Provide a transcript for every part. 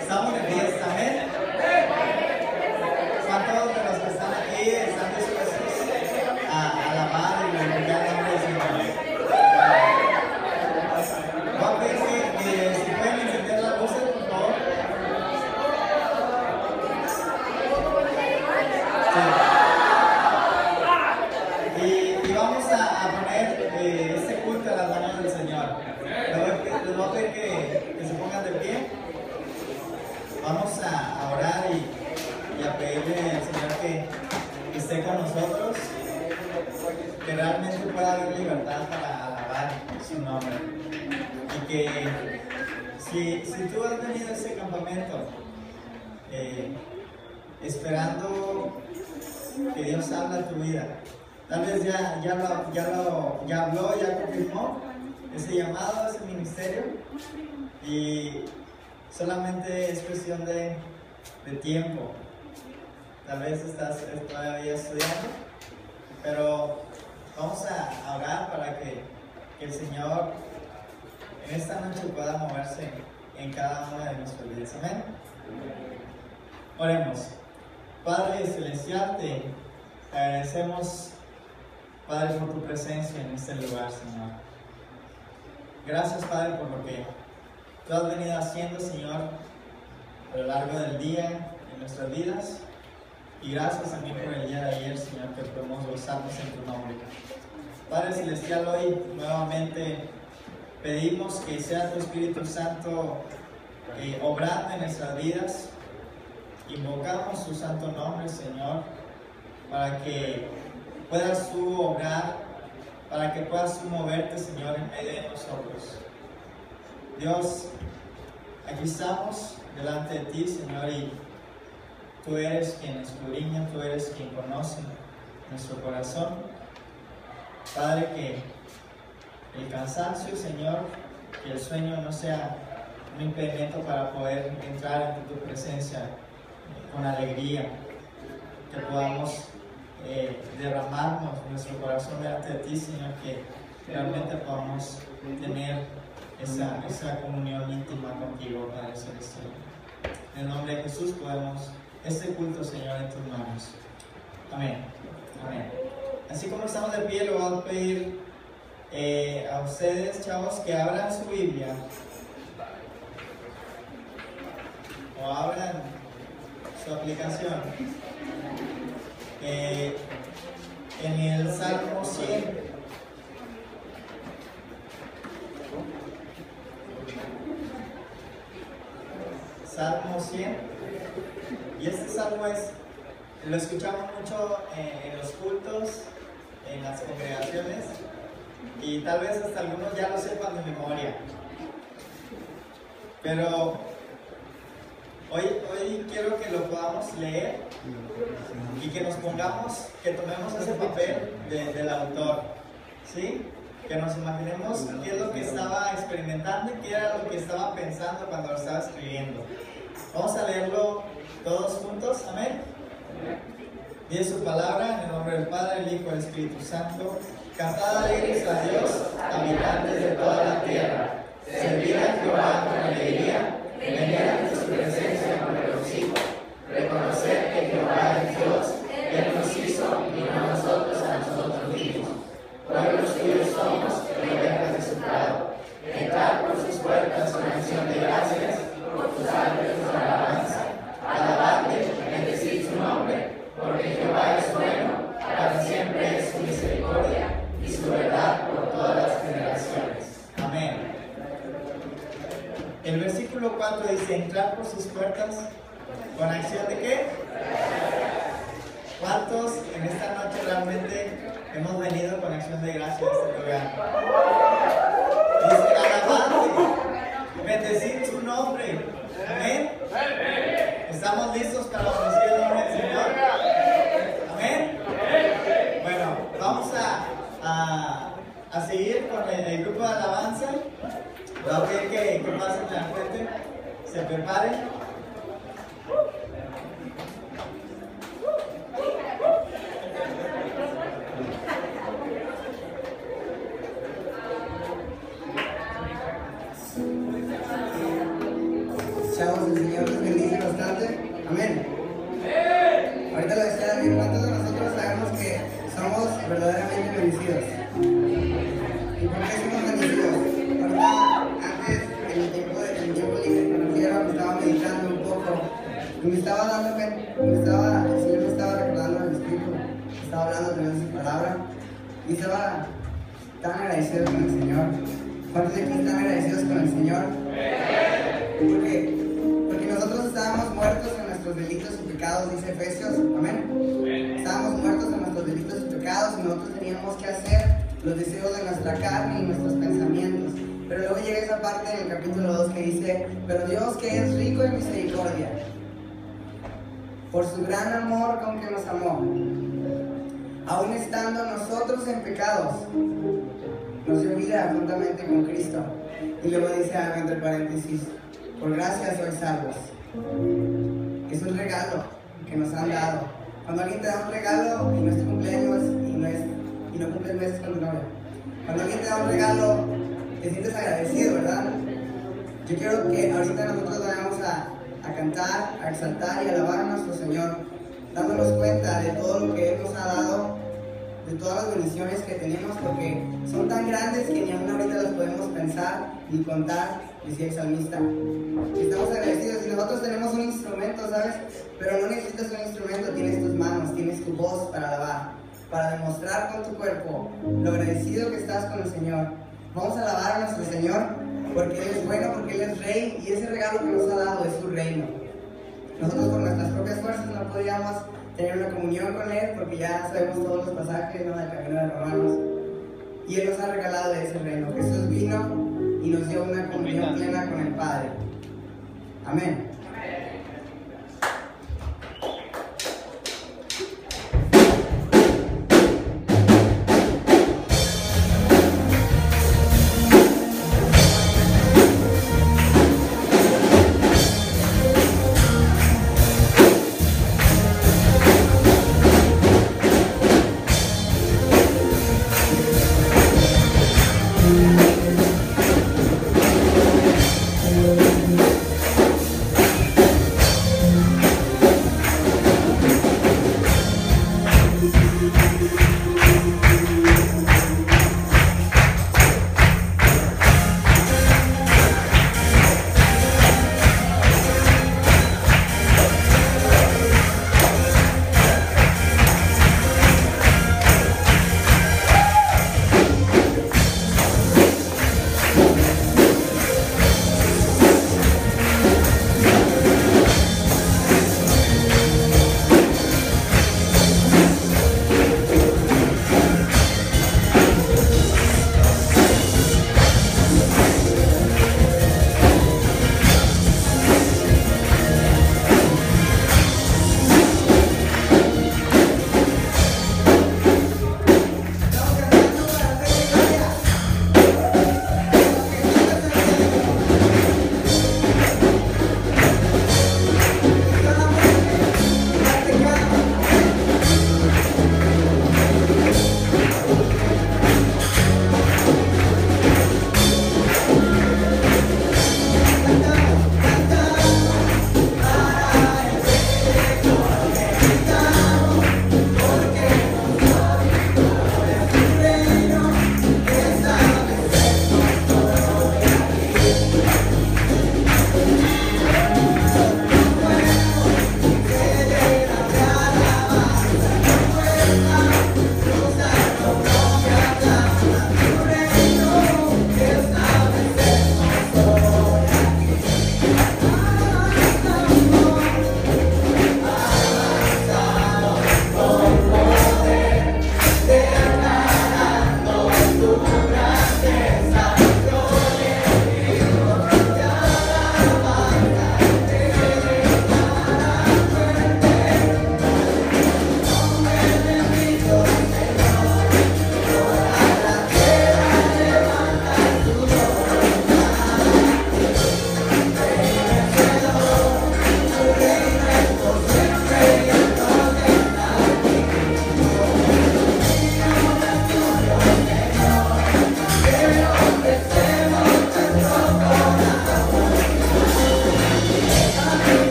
Estamos de fiesta, amén. ¿Cuántos de los que están aquí están dispuestos a alabar y glorificar el nombre del Señor? Voy a pedir que si pueden encender las luces, por favor. Sí. Y vamos a poner este culto a las manos del Señor. Les voy a pedir que se pongan de pie. Vamos a orar y a pedirle al Señor que esté con nosotros, que realmente pueda haber libertad para alabar su nombre. Y que si tú has venido a ese campamento esperando que Dios hable a tu vida, tal vez ya habló, ya confirmó ese llamado, ese ministerio, y solamente es cuestión de tiempo. Tal vez estás todavía estudiando, pero vamos a orar para que el Señor en esta noche pueda moverse en cada una de nuestras vidas. Amén. Oremos. Padre Celestial, te agradecemos, Padre, por tu presencia en este lugar, Señor. Gracias, Padre, por lo que tú has venido haciendo, Señor, a lo largo del día en nuestras vidas. Y gracias también por el día de ayer, Señor, que podemos gozarnos en tu nombre. Padre Celestial, hoy nuevamente pedimos que sea tu Espíritu Santo obrando en nuestras vidas. Invocamos tu santo nombre, Señor, para que puedas tú obrar, para que puedas tú moverte, Señor, en medio de nosotros. Dios, aquí estamos delante de ti, Señor, y tú eres quien escudriña, tú eres quien conoce nuestro corazón. Padre, que el cansancio, Señor, que el sueño no sea un impedimento para poder entrar en tu presencia con alegría, que podamos derramarnos nuestro corazón delante de ti, Señor, que realmente podamos tener esa comunión íntima contigo, Padre Celestial. En el nombre de Jesús podemos este culto, Señor, en tus manos. Amén. Amén. Así como estamos de pie, le voy a pedir a ustedes, chavos, que abran su Biblia o abran su aplicación en el Salmo 100. Salmo 100. Y este salmo lo escuchamos mucho en los cultos, en las congregaciones, y tal vez hasta algunos ya lo sepan de memoria. Pero hoy quiero que lo podamos leer y que nos pongamos, que tomemos ese papel del autor, ¿sí? Que nos imaginemos qué es lo que estaba experimentando y qué era lo que estaba pensando cuando lo estaba escribiendo. Vamos a leerlo todos juntos, amén. Dice su palabra en el nombre del Padre, el Hijo y el Espíritu Santo. Cantad alegres a Dios, habitantes de toda la tierra. Servid a Jehová con alegría, venid ante su presencia con regocijo. Reconocer que Jehová es Dios, Él nos hizo y no nosotros a nosotros mismos. Pueblos suyos somos, ovejas de su prado. Entrar por sus puertas con acción de gracias, por sus árboles con alabanza. Alabadle, bendecid su nombre, porque Jehová es bueno, para siempre es su misericordia y su verdad por todas las generaciones. Amén. El versículo 4 dice: entrar por sus puertas con acción de ¿qué? ¿Cuántos en esta noche realmente hemos venido con acción de gracias a este lugar? Dice: alabadle, bendecid su nombre. Amén. ¿Estamos listos para bendecir el nombre del Señor? Amén. Bueno, vamos a seguir con el grupo de alabanza. Voy a pedir que pasen al frente, se preparen. Chavos, el Señor nos bendice bastante. Amén. Ahorita lo decía David, ¿cuántos de nosotros sabemos que somos verdaderamente bendecidos? ¿Y por qué somos bendecidos? Ahorita, antes, en el tiempo libre que nos dieron, estaba meditando un poco y me estaba dando cuenta, el Señor me estaba recordando el Espíritu, estaba hablando también de su palabra y estaba tan agradecido con el Señor. ¿Cuántos de aquí están agradecidos con el Señor? Porque nosotros estábamos muertos en nuestros delitos y pecados, dice Efesios, amén. Estábamos muertos en nuestros delitos y pecados y nosotros teníamos que hacer los deseos de nuestra carne y nuestros pensamientos. Pero luego llega esa parte en el capítulo 2 que dice, pero Dios, que es rico en misericordia, por su gran amor con que nos amó, aun estando nosotros en pecados, nos dio vida juntamente con Cristo. Y luego dice, entre paréntesis, por gracia sois salvos. Es un regalo que nos han dado. Cuando alguien te da un regalo y no es tu cumpleaños y no cumples meses con tu novia, cuando alguien te da un regalo, te sientes agradecido, ¿verdad? Yo quiero que ahorita nosotros vayamos a cantar, a exaltar y alabar a nuestro Señor, dándonos cuenta de todo lo que Él nos ha dado, de todas las bendiciones que tenemos, porque son tan grandes que ni aún ahorita las podemos pensar ni contar, decía el salmista. Estamos agradecidos y nosotros tenemos un instrumento, ¿sabes? Pero no necesitas un instrumento, tienes tus manos, tienes tu voz para alabar, para demostrar con tu cuerpo lo agradecido que estás con el Señor. Vamos a alabar a nuestro Señor porque Él es bueno, porque Él es Rey y ese regalo que nos ha dado es su reino. Nosotros por nuestras propias fuerzas no podíamos tener una comunión con Él porque ya sabemos todos los pasajes, ¿no?, del camino de Romanos, y Él nos ha regalado de ese reino. Jesús vino y nos dio una comunión plena con el Padre. Amén.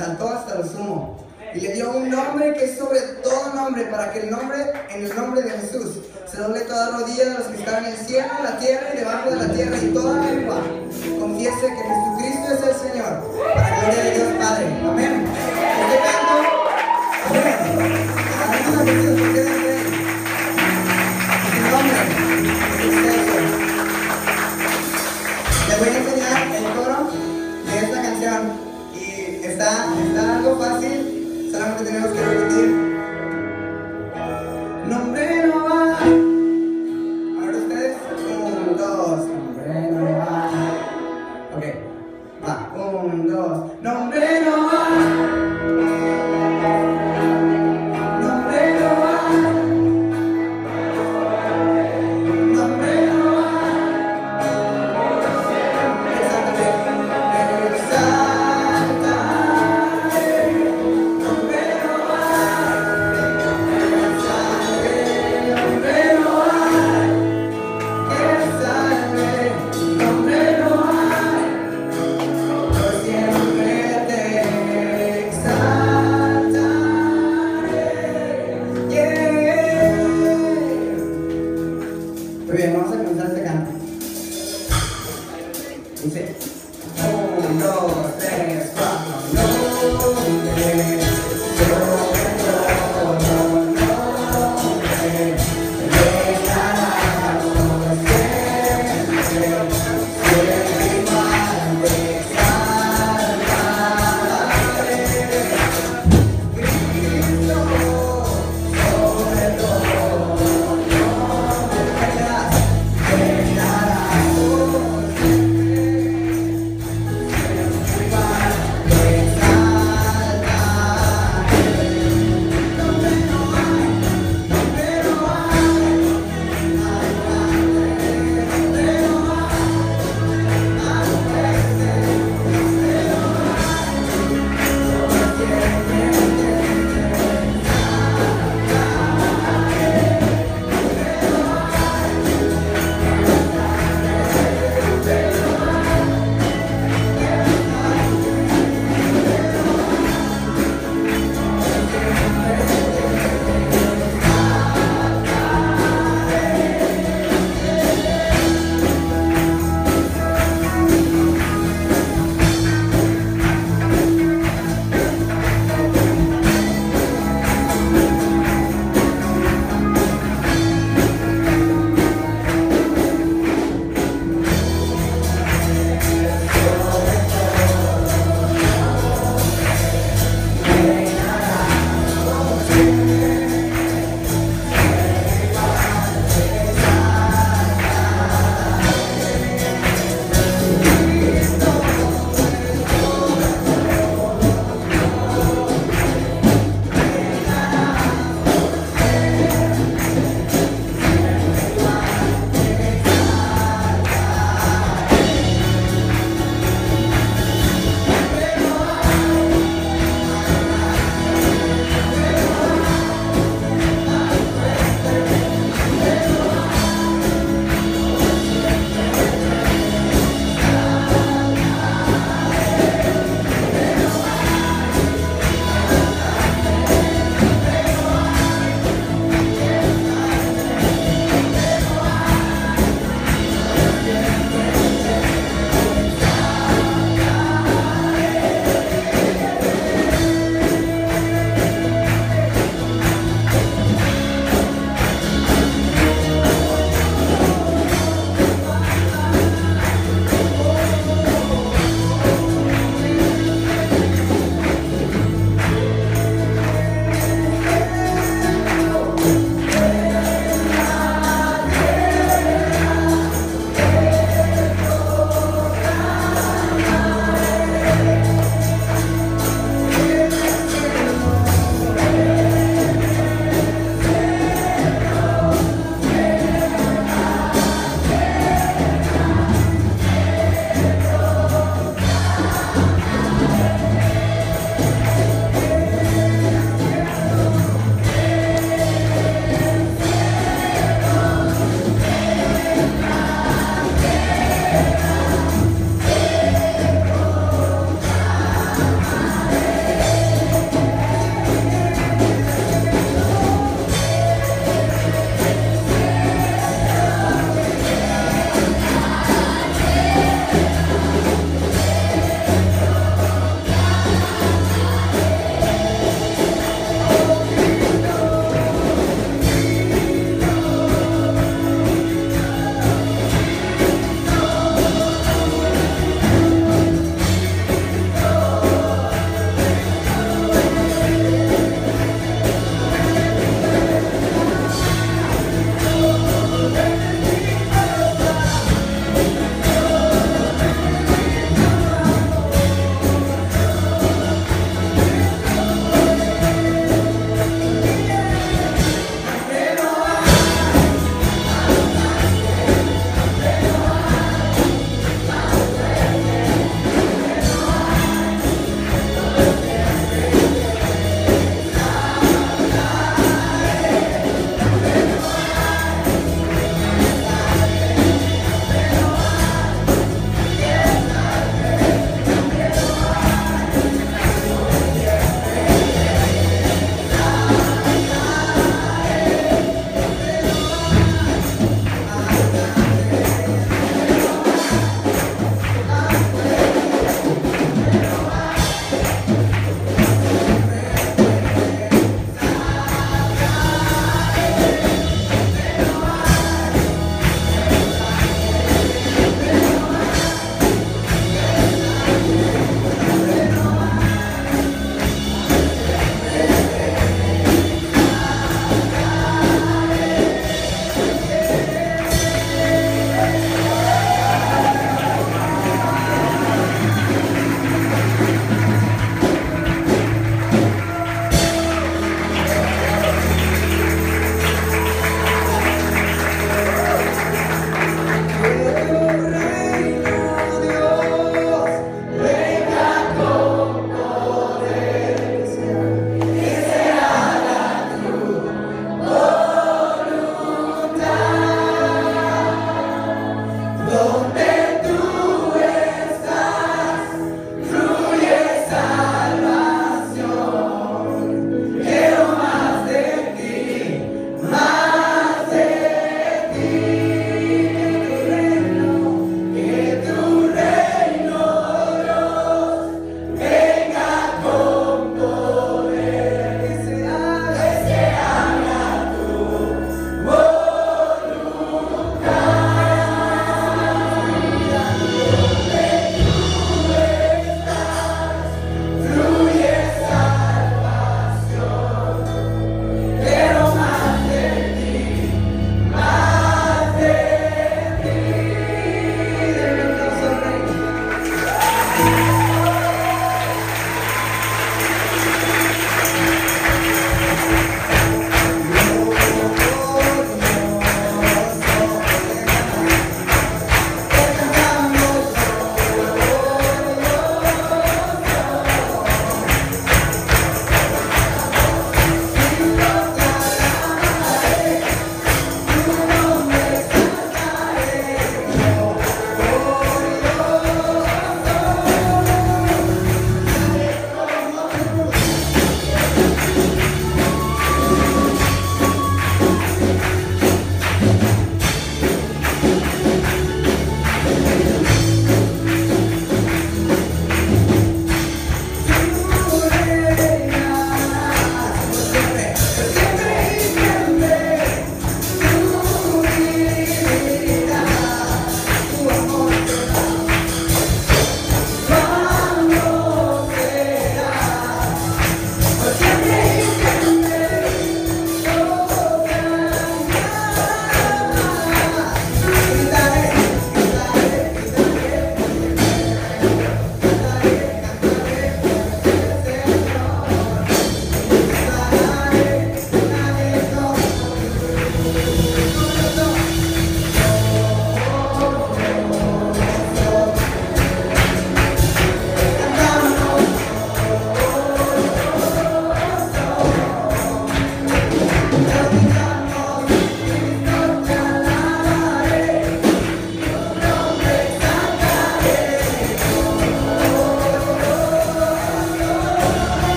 exaltó hasta lo sumo y le dio un nombre que es sobre todo nombre, para que en el nombre de Jesús se doble toda rodilla de los que están en el cielo, en la tierra y debajo de la tierra, y toda lengua confiese que Jesucristo es el Señor, para gloria de Dios Padre. Amén. Este canto, amén. Algunos vestidos que queden de él. Su nombre es eso. Les voy a enseñar el coro de esta canción. Y está algo fácil, solamente tenemos que repetir. Nombre no va. Ahora ustedes, 1, 2, nombre no va. Ok, va, 1, 2, nombre no va.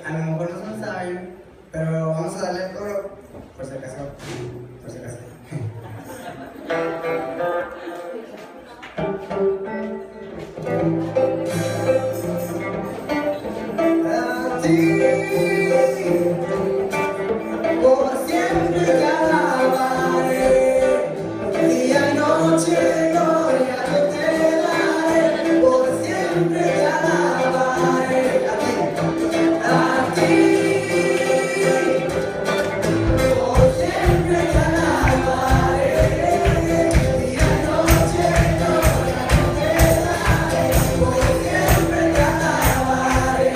a lo mejor no se lo saben, pero vamos a darle el coro, por si acaso, por si acaso. A ti, por siempre te alabaré, día y noche gloria yo te daré, por siempre te alabaré. A ti, por siempre te alabaré, día y noche gloria yo te daré, por siempre te alabaré.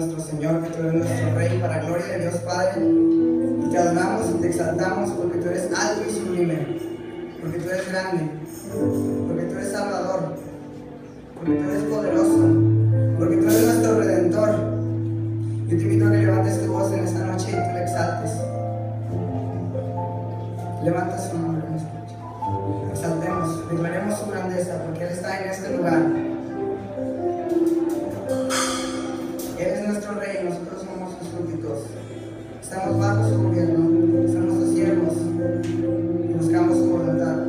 nuestro Señor, que tú eres nuestro Rey, para gloria de Dios Padre. Y te adoramos y te exaltamos porque tú eres alto y sublime, porque tú eres grande, porque tú eres Salvador, porque tú eres poderoso, porque tú eres nuestro Redentor. Yo te invito a que levantes tu voz en esta noche y tú le exaltes. Levanta su nombre en esta noche. Exaltemos, declaremos su grandeza, porque Él está en este lugar. Él es nuestro Rey, nosotros somos sus súbditos. Estamos bajo su gobierno, somos sus siervos y buscamos su voluntad.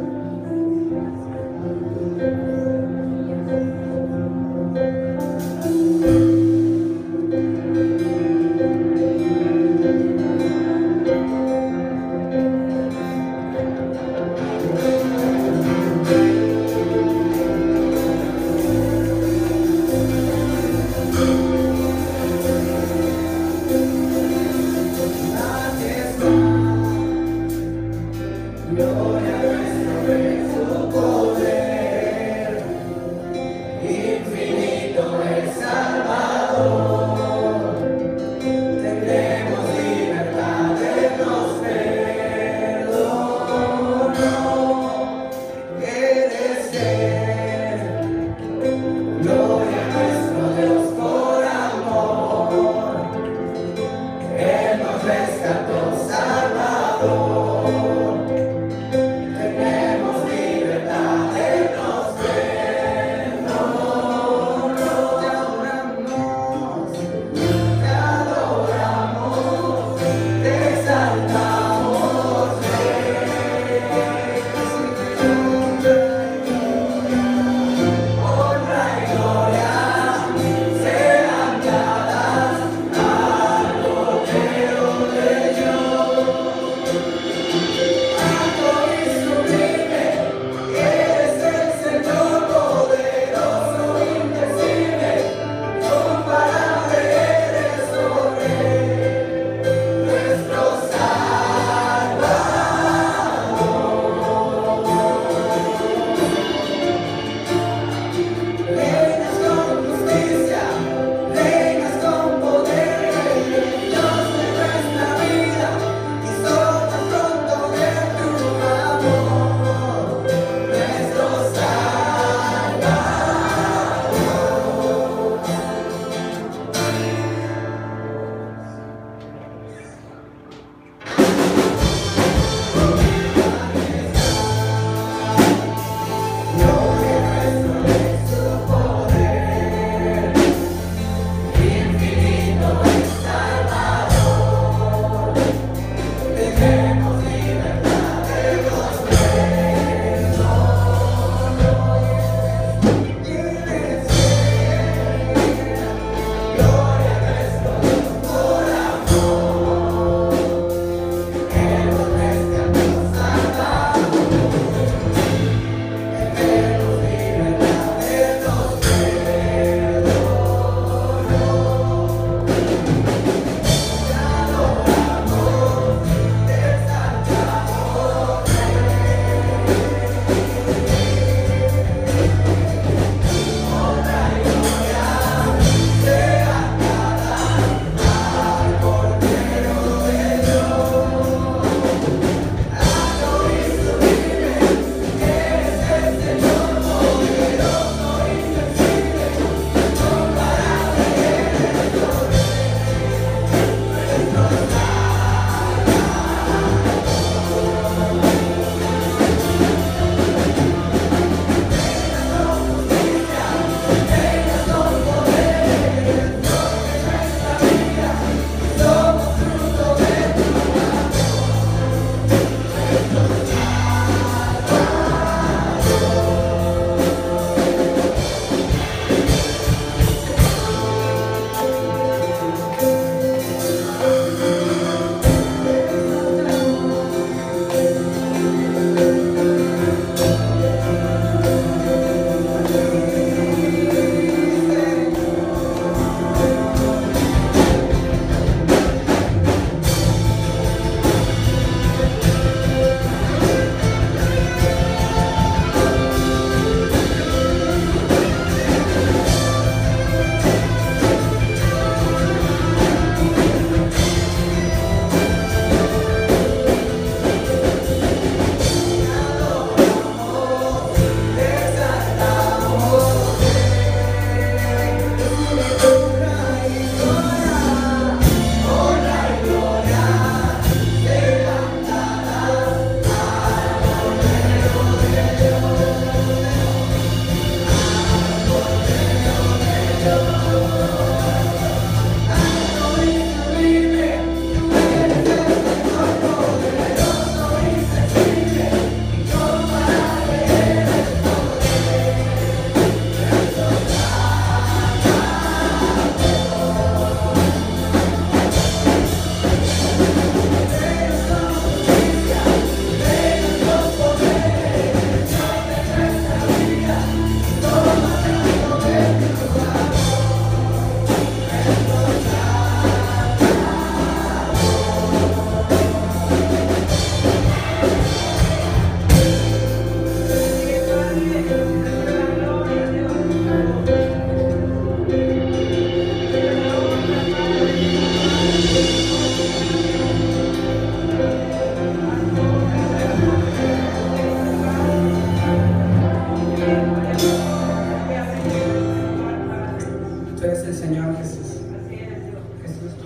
Gloria a nuestro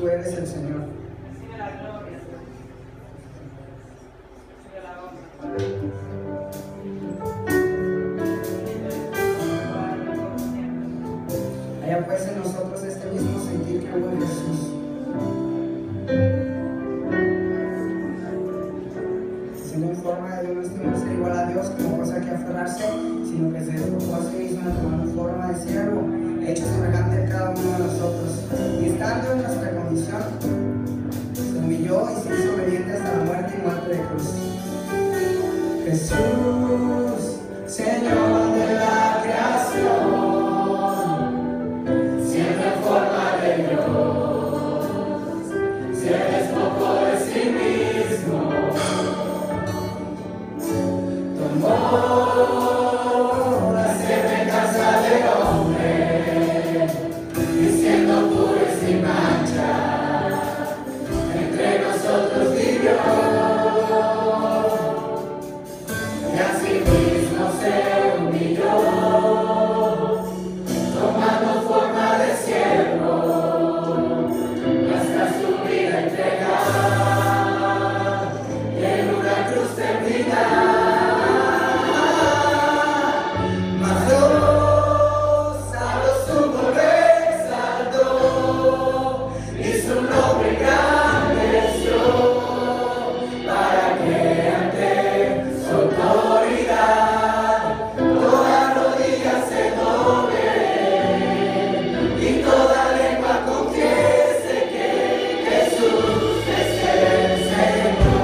tú eres el Señor. Recibe la gloria. Recibe la honra. Haya pues en nosotros este mismo sentir que hubo en Jesús. Siendo en forma de Dios, no ser igual a Dios como cosa que aferrarse, sino que se despojó a sí mismo tomando forma de siervo, hecho semejante a cada uno de nosotros. Y estando en nuestra condición, se humilló y se hizo obediente hasta la muerte y muerte de cruz. Jesús, Señor de la creación, siempre en forma de Dios, se despojó de sí mismo, tomó la semejanza del hombre, y siendo puro y sin mancha, entre nosotros vivió, y así mismo se humilló, tomando forma de siervo, hasta su vida entregar, y en una cruz terminar. Mas Dios a lo sumo lo exaltó, y su nombre engrandeció, para que ante su autoridad toda rodilla se doble, y toda lengua confiese que Jesús es el Señor.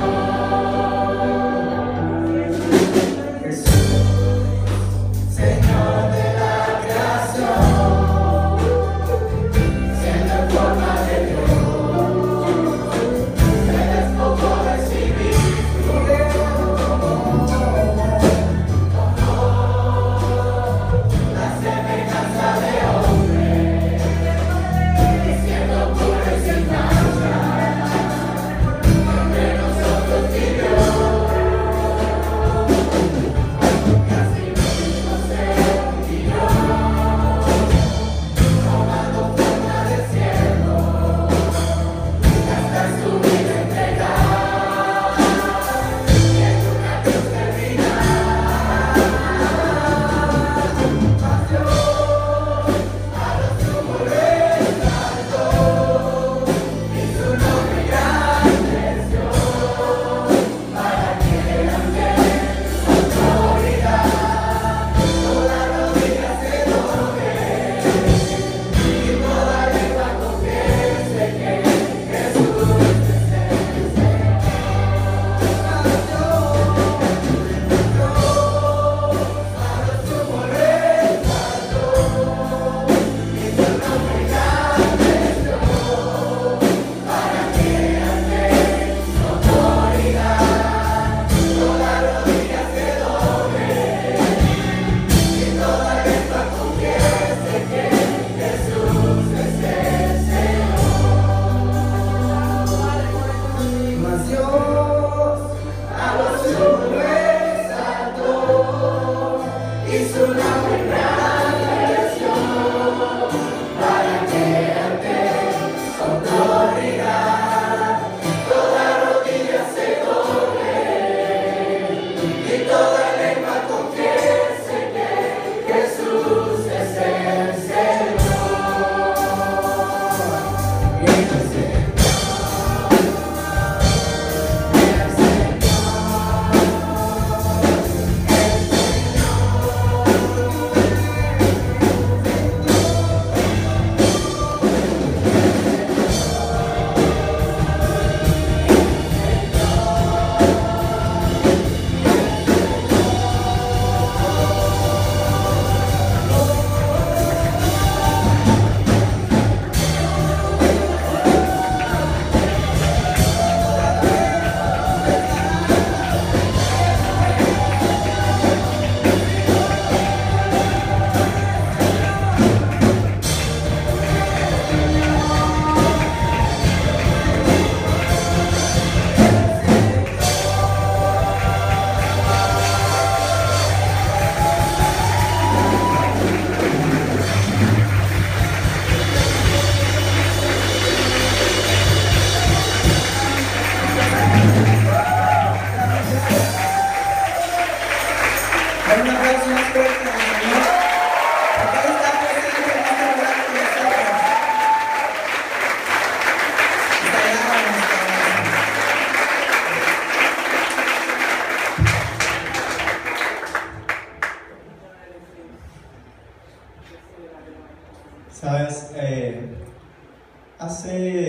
Jesús, Señor de la creación, siendo en forma de Dios, se despojó de sí mismo, la semejanza de hombre, y siendo puro y sin mancha, entre nosotros vivió, y así mismo se humilló, tomando forma de siervo, hasta su vida entregar, y en una cruz terminar. Mas Dios a lo sumo lo exaltó, y su nombre engrandeció, para que ante su autoridad toda rodilla se doble, y toda lengua confiese que Jesús es el Señor. Mas Dios a lo sumo lo exaltó, y su nombre engrandeció, para que ante su autoridad toda rodilla se doble, y toda lengua confiese que Jesús es el Señor. Mas Dios a lo sumo lo exaltó, y su nombre engrandeció, para que ante su autoridad toda rodilla se doble, y toda lengua confiese que Jesús es el Señor. Y el Señor, el Señor,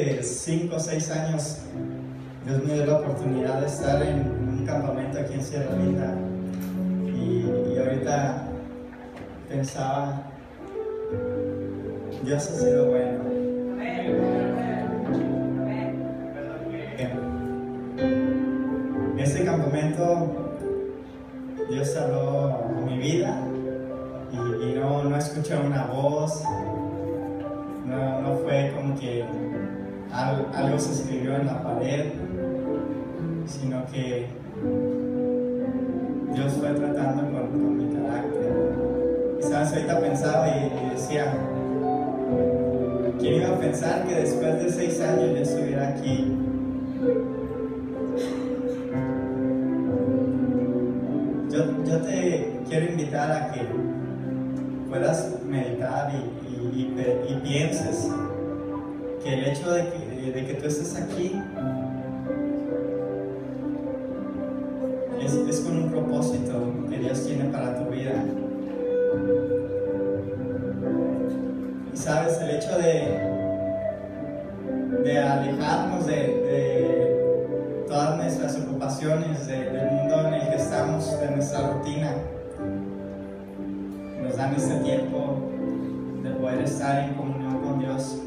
hace 5 o 6 años Dios me dio la oportunidad de estar en un campamento aquí en Sierra Linda y ahorita pensaba, Dios ha sido bueno. En ese campamento Dios habló a mi vida y no escuché una voz, no fue como que algo se escribió en la pared, sino que Dios fue tratando con mi carácter. Y sabes, ahorita pensaba y decía, ¿quién iba a pensar que después de 6 años yo estuviera aquí? Yo te quiero invitar a que puedas meditar y pienses que el hecho de que tú estés aquí es con un propósito que Dios tiene para tu vida. Y sabes, el hecho de alejarnos de todas nuestras ocupaciones, del mundo en el que estamos, de nuestra rutina, nos dan este tiempo de poder estar en comunión con Dios,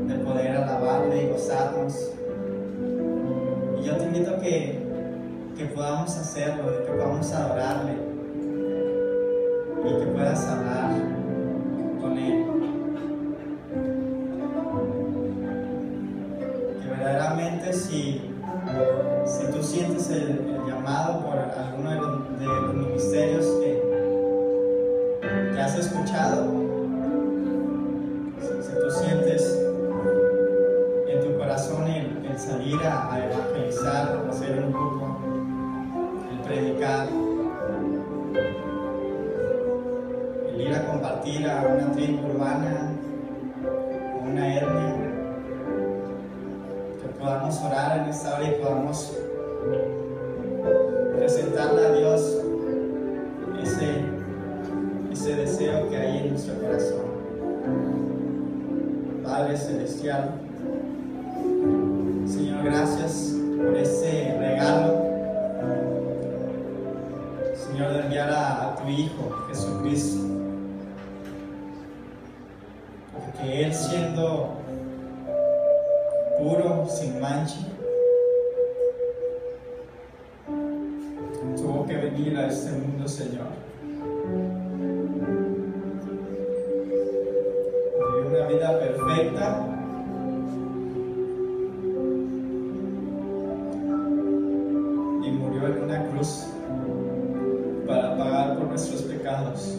de poder alabarle y gozarnos. Y yo te invito a que podamos hacerlo, de que podamos adorarle y que puedas hablar con Él. Que verdaderamente si tú sientes el llamado por alguno de los ministerios que has escuchado, si tú sientes en tu corazón el salir a evangelizar, o hacer un grupo, el predicar, el ir a compartir a una tribu urbana, a una etnia, que podamos orar en esta hora y podamos presentarle a Dios ese deseo que hay en nuestro corazón. Padre Celestial, Señor, gracias por ese regalo, Señor, de enviar a tu Hijo Jesucristo, porque Él, siendo puro, sin mancha, tuvo que venir a este mundo, Señor. Vivió una vida perfecta, y murió en una cruz para pagar por nuestros pecados.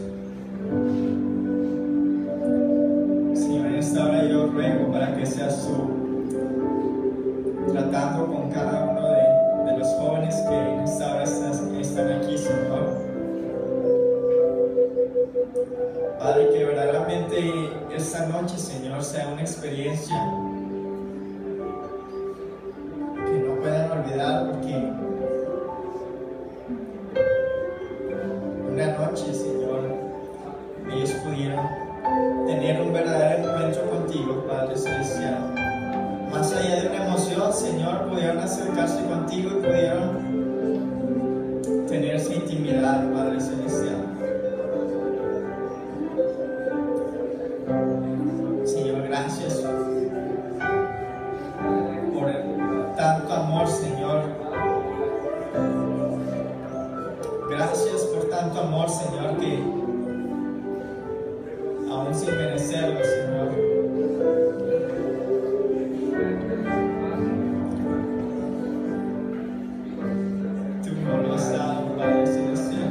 Señor, en esta hora yo ruego para que seas tú tratando con cada uno de los jóvenes que en esta hora están aquí, Señor. Padre, que verdaderamente esta noche, Señor, sea una experiencia que no puedan olvidar, porque una noche, Señor, ellos pudieron tener un verdadero encuentro contigo, Padre Celestial. Más allá de una emoción, Señor, pudieron acercarse contigo y pudieron tener esa intimidad, Padre Celestial. Señor, gracias por tanto amor, Señor. Gracias por tanto amor, Señor, que aún sin merecerlo, Señor, tú nos lo has dado, Padre Celestial.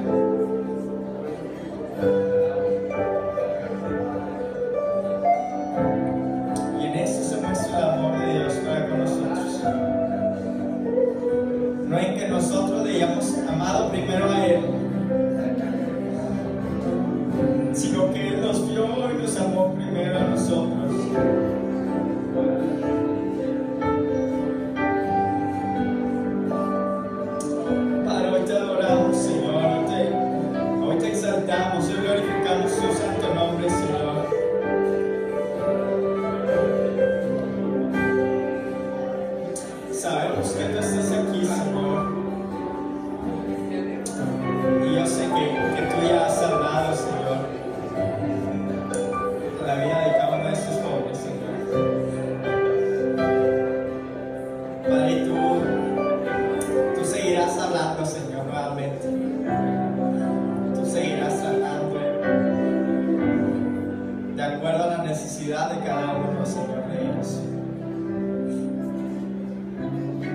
Y en eso se muestra el amor de Dios para con nosotros. No en que nosotros le hayamos amado primero a Él, sino que Él nos vio y nos amó primero a nosotros. Padre, hoy te adoramos, Señor, hoy te exaltamos, hoy glorificamos tu santo nombre, Señor.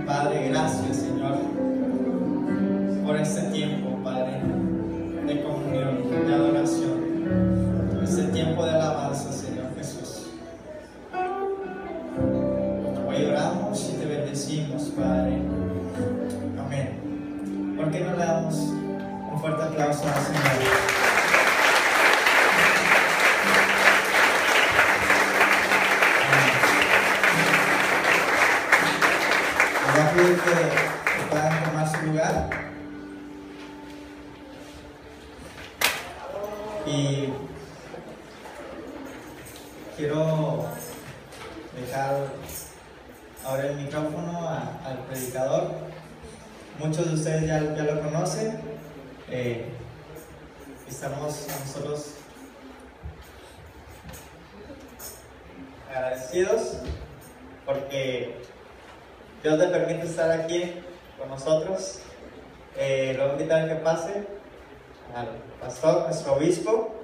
Padre, gracias, Señor, por este tiempo, Padre, de comunión, de adoración, este tiempo de alabanza, Señor Jesús. Hoy oramos y te bendecimos, Padre. Amén. ¿Por qué no le damos un fuerte aplauso al Señor? Voy a pedir que puedan tomar su lugar y quiero dejar ahora el micrófono al predicador. Muchos de ustedes ya lo conocen. Estamos nosotros agradecidos porque Dios le permite estar aquí con nosotros. Lo voy a invitar a que pase al pastor, nuestro obispo,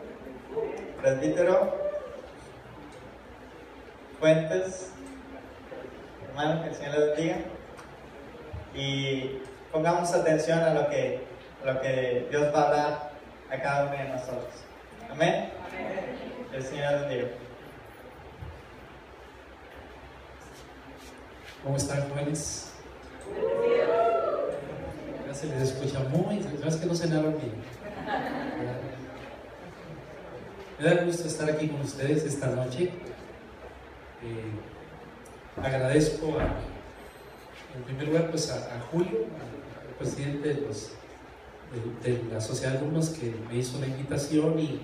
presbítero Fuentes. Hermano, que el Señor le bendiga. Y pongamos atención a lo que Dios va a hablar a cada uno de nosotros. Amén. El Señor le bendiga. ¿Cómo están, jóvenes? Ya se les escucha muy, es que no se narran bien. Me da gusto estar aquí con ustedes esta noche. Agradezco en primer lugar pues a Julio, al presidente de la Sociedad de Alumnos, que me hizo la invitación, y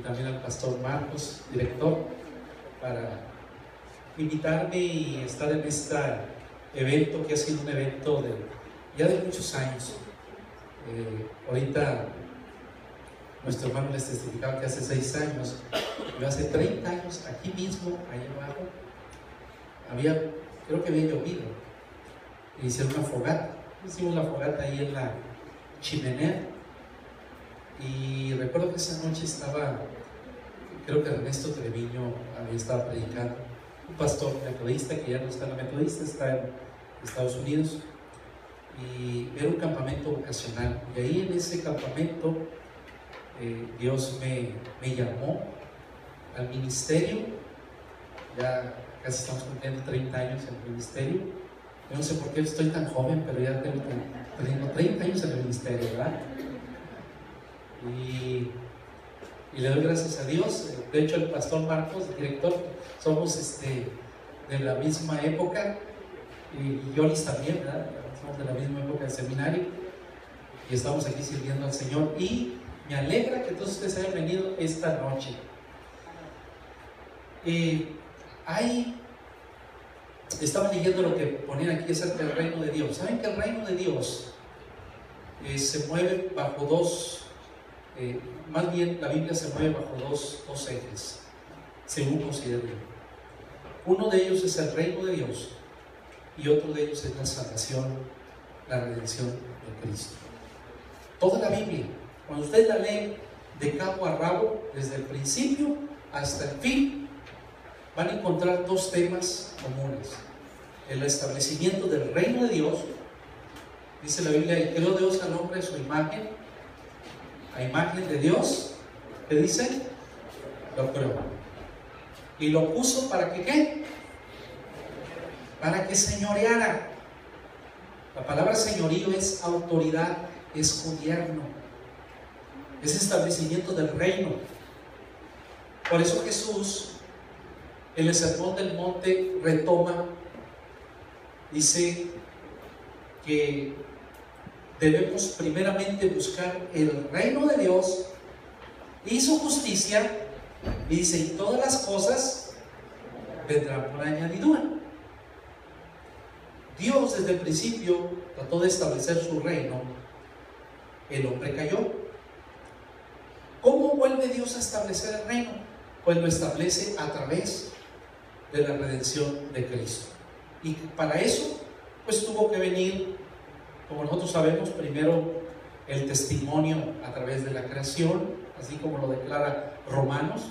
también al pastor Marcos, director, para invitarme y estar en este evento que ha sido un evento ya de muchos años. Ahorita nuestro hermano les testificaba que hace 6 años, yo hace 30 años, aquí mismo, ahí abajo, creo que había llovido, e hicieron una fogata. Hicimos la fogata ahí en la chimenea, y recuerdo que esa noche creo que Ernesto Treviño había estado predicando, un pastor metodista que ya no está en la metodista, está en Estados Unidos, y era un campamento vocacional. Y ahí en ese campamento Dios me llamó al ministerio. Ya casi estamos cumpliendo 30 años en el ministerio. Yo no sé por qué estoy tan joven, pero ya tengo 30 años en el ministerio, ¿verdad? Y le doy gracias a Dios. De hecho, el pastor Marcos, el director, somos de la misma época, y Yolis también, ¿verdad? Somos de la misma época del seminario, y estamos aquí sirviendo al Señor. Y me alegra que todos ustedes hayan venido esta noche. Estaba leyendo lo que ponían aquí acerca del reino de Dios. ¿Saben que el reino de Dios se mueve bajo más bien la Biblia se mueve bajo dos ejes, según considero yo? Uno de ellos es el reino de Dios, y otro de ellos es la salvación, la redención de Cristo. Toda la Biblia, cuando ustedes la leen de cabo a rabo, desde el principio hasta el fin, van a encontrar 2 temas comunes: el establecimiento del reino de Dios. Dice la Biblia: y creó Dios al hombre a su imagen, a imagen de Dios. ¿Qué dice? Lo creó y lo puso para que ¿qué? Para que señoreara. La palabra señorío es autoridad, es gobierno, es establecimiento del reino. Por eso Jesús, en el Sermón del Monte, retoma, dice que debemos primeramente buscar el reino de Dios y su justicia, y dice: y todas las cosas vendrán por añadidura. Dios desde el principio trató de establecer su reino. El hombre cayó. ¿Cómo vuelve Dios a establecer el reino? Pues lo establece a través de la redención de Cristo. Y para eso pues tuvo que venir, como nosotros sabemos, primero el testimonio a través de la creación, así como lo declara Romanos,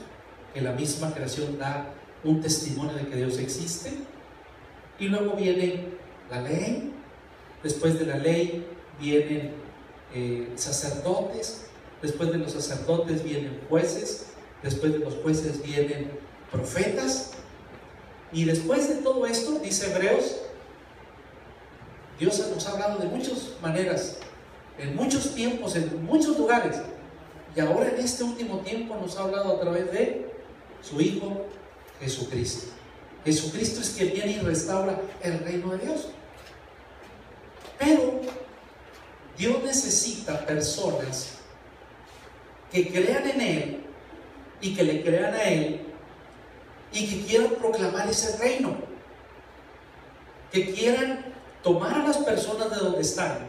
que la misma creación da un testimonio de que Dios existe. Y luego viene la ley, después de la ley vienen sacerdotes, después de los sacerdotes vienen jueces, después de los jueces vienen profetas, y después de todo esto, dice Hebreos, Dios nos ha hablado de muchas maneras, en muchos tiempos, en muchos lugares, y ahora en este último tiempo nos ha hablado a través de su Hijo Jesucristo. Jesucristo es quien viene y restaura el reino de Dios. Pero Dios necesita personas que crean en Él y que le crean a Él y que quieran proclamar ese reino, que quieran tomar a las personas de donde están,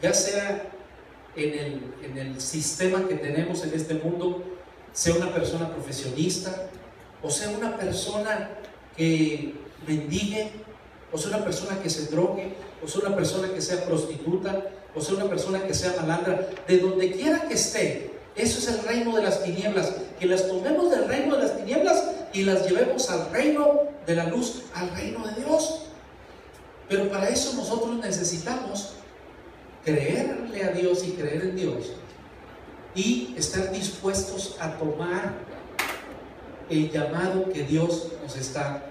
ya sea en el sistema que tenemos en este mundo, sea una persona profesionista, o sea una persona que mendigue, o sea una persona que se drogue, o sea una persona que sea prostituta, o sea una persona que sea malandra, de donde quiera que esté. Eso es el reino de las tinieblas, que las tomemos del reino de las tinieblas y las llevemos al reino de la luz, al reino de Dios. Pero para eso nosotros necesitamos creerle a Dios y creer en Dios y estar dispuestos a tomar el llamado que Dios nos está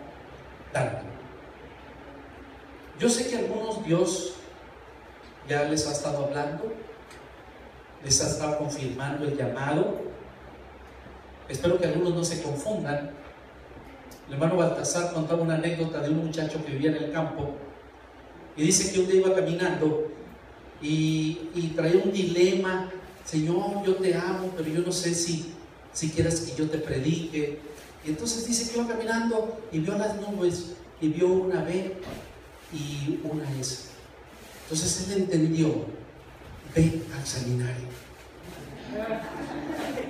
dando. Yo sé que a algunos Dios ya les ha estado hablando, les ha estado confirmando el llamado. Espero que algunos no se confundan. El hermano Baltasar contaba una anécdota de un muchacho que vivía en el campo y dice que un día iba caminando y traía un dilema: Señor, yo te amo, pero yo no sé si quieres que yo te predique. Y entonces dice que iba caminando y vio las nubes y vio una B y una S. Entonces él entendió: ve al seminario.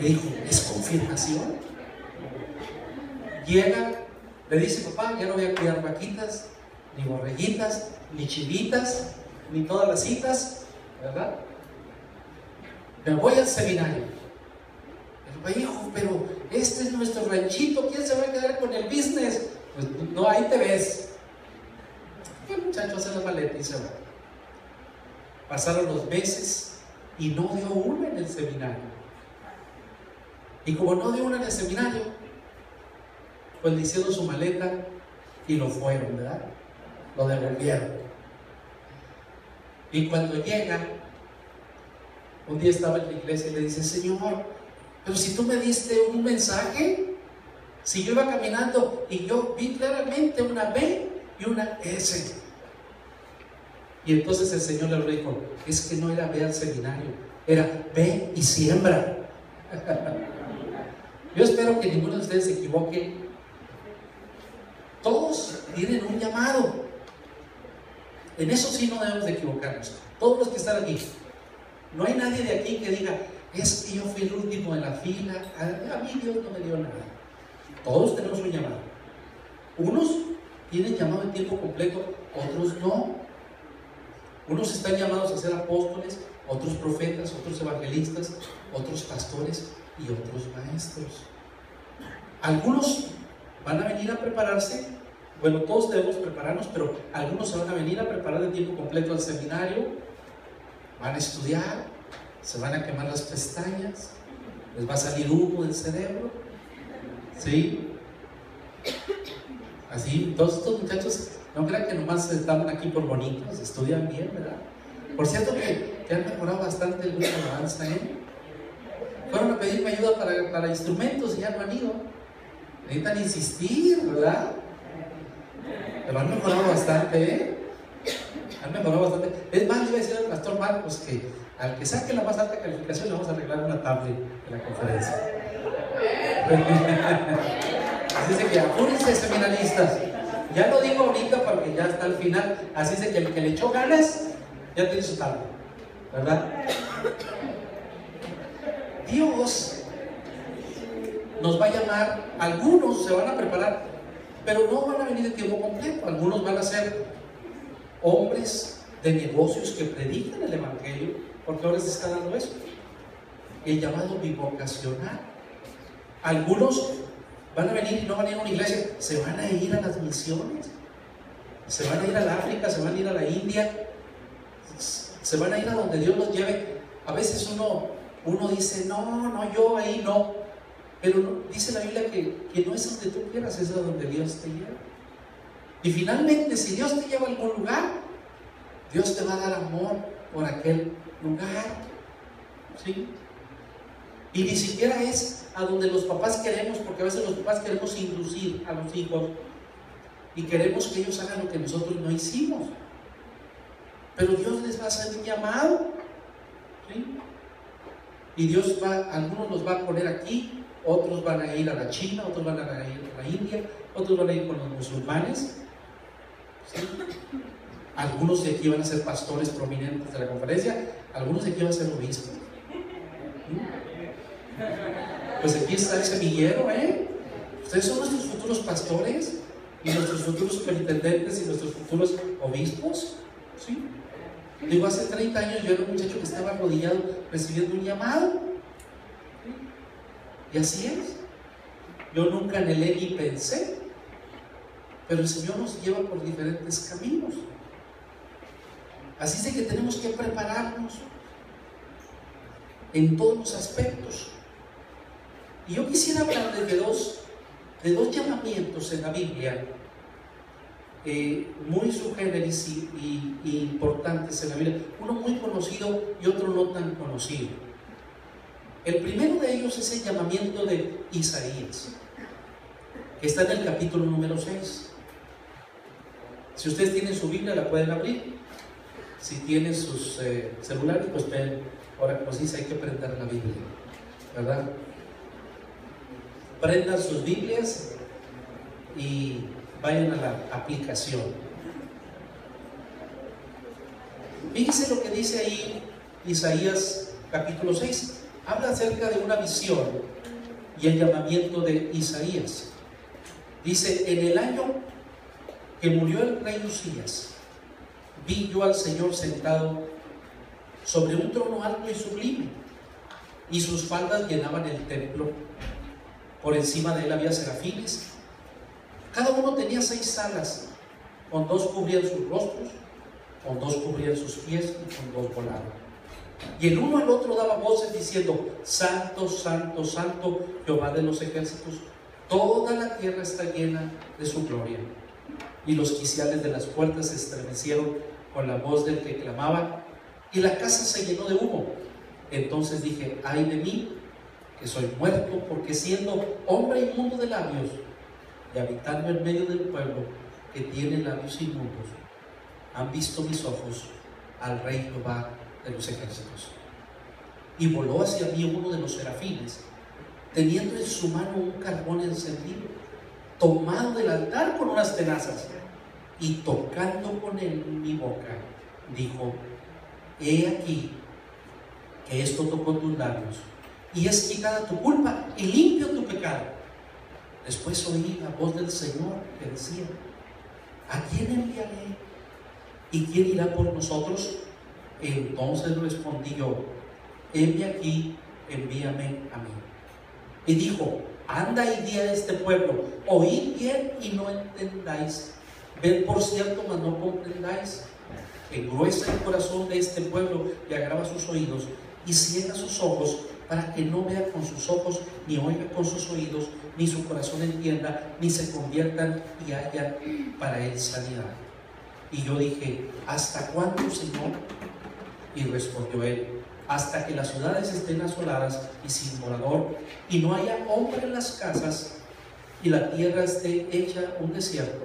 Le dijo: ¿es confirmación? Llega, le dice: papá, ya no voy a cuidar vaquitas, ni borreguitas, ni chivitas, ni todas las citas, ¿verdad? Me voy al seminario. Pero hijo, pero este es nuestro ranchito, ¿quién se va a quedar con el business? Pues no, ahí te ves. El muchacho hace la maleta y se va. Pasaron los meses y no dio una en el seminario. Y como no dio una en el seminario, pues le hicieron su maleta y lo fueron, ¿verdad? Lo devolvieron. Y cuando llega, un día estaba en la iglesia y le dice: Señor, pero si tú me diste un mensaje, si yo iba caminando y yo vi claramente una B y una S. Y entonces el Señor le dijo: es que no era ve al seminario, era ve y siembra. Yo espero que ninguno de ustedes se equivoque. Todos tienen un llamado. En eso sí no debemos de equivocarnos. Todos los que están aquí. No hay nadie de aquí que diga: es que yo fui el último de la fila, a mí Dios no me dio nada. Todos tenemos un llamado. Unos tienen llamado en tiempo completo, otros no. Unos están llamados a ser apóstoles, otros profetas, otros evangelistas, otros pastores y otros maestros. Algunos van a venir a prepararse. Bueno, todos debemos prepararnos, pero algunos se van a venir a preparar de tiempo completo al seminario, van a estudiar, se van a quemar las pestañas, les va a salir humo del cerebro, ¿sí? Así, todos estos muchachos, no crean que nomás están aquí por bonitos, estudian bien, ¿verdad? Por cierto que han mejorado bastante el grupo de alabanza, ¿eh? Fueron a pedirme ayuda para instrumentos y ya no han ido. Necesitan insistir, ¿verdad? Pero han mejorado bastante, ¿eh? Han mejorado bastante. Es más, le iba a decir al pastor Marcos que al que saque la más alta calificación le vamos a arreglar una tablet de la conferencia. Así es que apúrense, seminaristas. Ya lo digo ahorita porque ya está al final. Así es que el que le echó ganas ya tiene su tablet, ¿verdad? Dios nos va a llamar. Algunos se van a preparar, pero no van a venir de tiempo completo. Algunos van a ser hombres de negocios que predican el evangelio, porque ahora se está dando eso, el llamado bivocacional. Algunos van a venir y no van a ir a una iglesia, se van a ir a las misiones, Se van a ir al África, se van a ir a la India, se van a ir a donde Dios los lleve. A veces uno dice, no, yo ahí no. Pero dice la Biblia que no es donde tú quieras, es donde Dios te lleva. Y finalmente, si Dios te lleva a algún lugar, Dios te va a dar amor por aquel lugar. ¿Sí? Y ni siquiera es a donde los papás queremos, porque a veces los papás queremos inducir a los hijos y queremos que ellos hagan lo que nosotros no hicimos. Pero Dios les va a hacer un llamado. ¿Sí? Y Dios algunos los va a poner aquí, otros van a ir a la China, otros van a ir a la India, otros van a ir con los musulmanes. ¿Sí? Algunos de aquí van a ser pastores prominentes de la conferencia, algunos de aquí van a ser obispos. ¿Sí? Pues aquí está el semillero, Ustedes son nuestros futuros pastores y nuestros futuros superintendentes y nuestros futuros obispos. ¿Sí? Digo, hace 30 años yo era un muchacho que estaba arrodillado recibiendo un llamado. ¿Sí? Y así es. Yo nunca anhelé ni pensé, pero el Señor nos lleva por diferentes caminos. Así es de que tenemos que prepararnos en todos los aspectos. Y yo quisiera hablar de dos llamamientos en la Biblia, muy sui generis y importantes en la Biblia. Uno muy conocido y otro no tan conocido. El primero de ellos es el llamamiento de Isaías, que está en el capítulo número 6. Si ustedes tienen su Biblia, la pueden abrir. Si tienen sus celulares, pues ven. Ahora, pues dice, hay que prender la Biblia, ¿verdad? Prendan sus Biblias y vayan a la aplicación. Fíjense lo que dice ahí Isaías capítulo 6. Habla acerca de una visión y el llamamiento de Isaías. Dice: en el año que murió el rey Usías, vi yo al Señor sentado sobre un trono alto y sublime, y sus faldas llenaban el templo. Por encima de él había serafines. Cada uno tenía 6 alas, con 2 cubrían sus rostros, con 2 cubrían sus pies y con 2 volaban. Y el uno al otro daba voces diciendo: Santo, Santo, Santo, Jehová de los ejércitos, toda la tierra está llena de su gloria. Y los quiciales de las puertas se estremecieron con la voz del que clamaba, y la casa se llenó de humo. Entonces dije: ay de mí, que soy muerto, porque siendo hombre inmundo de labios y habitando en medio del pueblo que tiene labios inmundos, han visto mis ojos al Rey Jehová de los ejércitos. Y voló hacia mí uno de los serafines, teniendo en su mano un carbón encendido, tomado del altar con unas tenazas, y tocando con él mi boca, dijo: he aquí que esto tocó tus labios, y es quitada tu culpa y limpio tu pecado. Después oí la voz del Señor que decía: ¿a quién enviaré? ¿Y quién irá por nosotros? Entonces respondí yo: heme aquí, envíame a mí. Y dijo: anda y di a este pueblo, oíd bien y no entendáis, ved por cierto, mas no comprendáis. Engruesa el corazón de este pueblo y agrava sus oídos, y ciega sus ojos, para que no vea con sus ojos, ni oiga con sus oídos, ni su corazón entienda, ni se conviertan y haya para él sanidad. Y yo dije: ¿hasta cuándo, Señor? Y respondió él: hasta que las ciudades estén asoladas y sin morador, y no haya hombre en las casas, y la tierra esté hecha un desierto,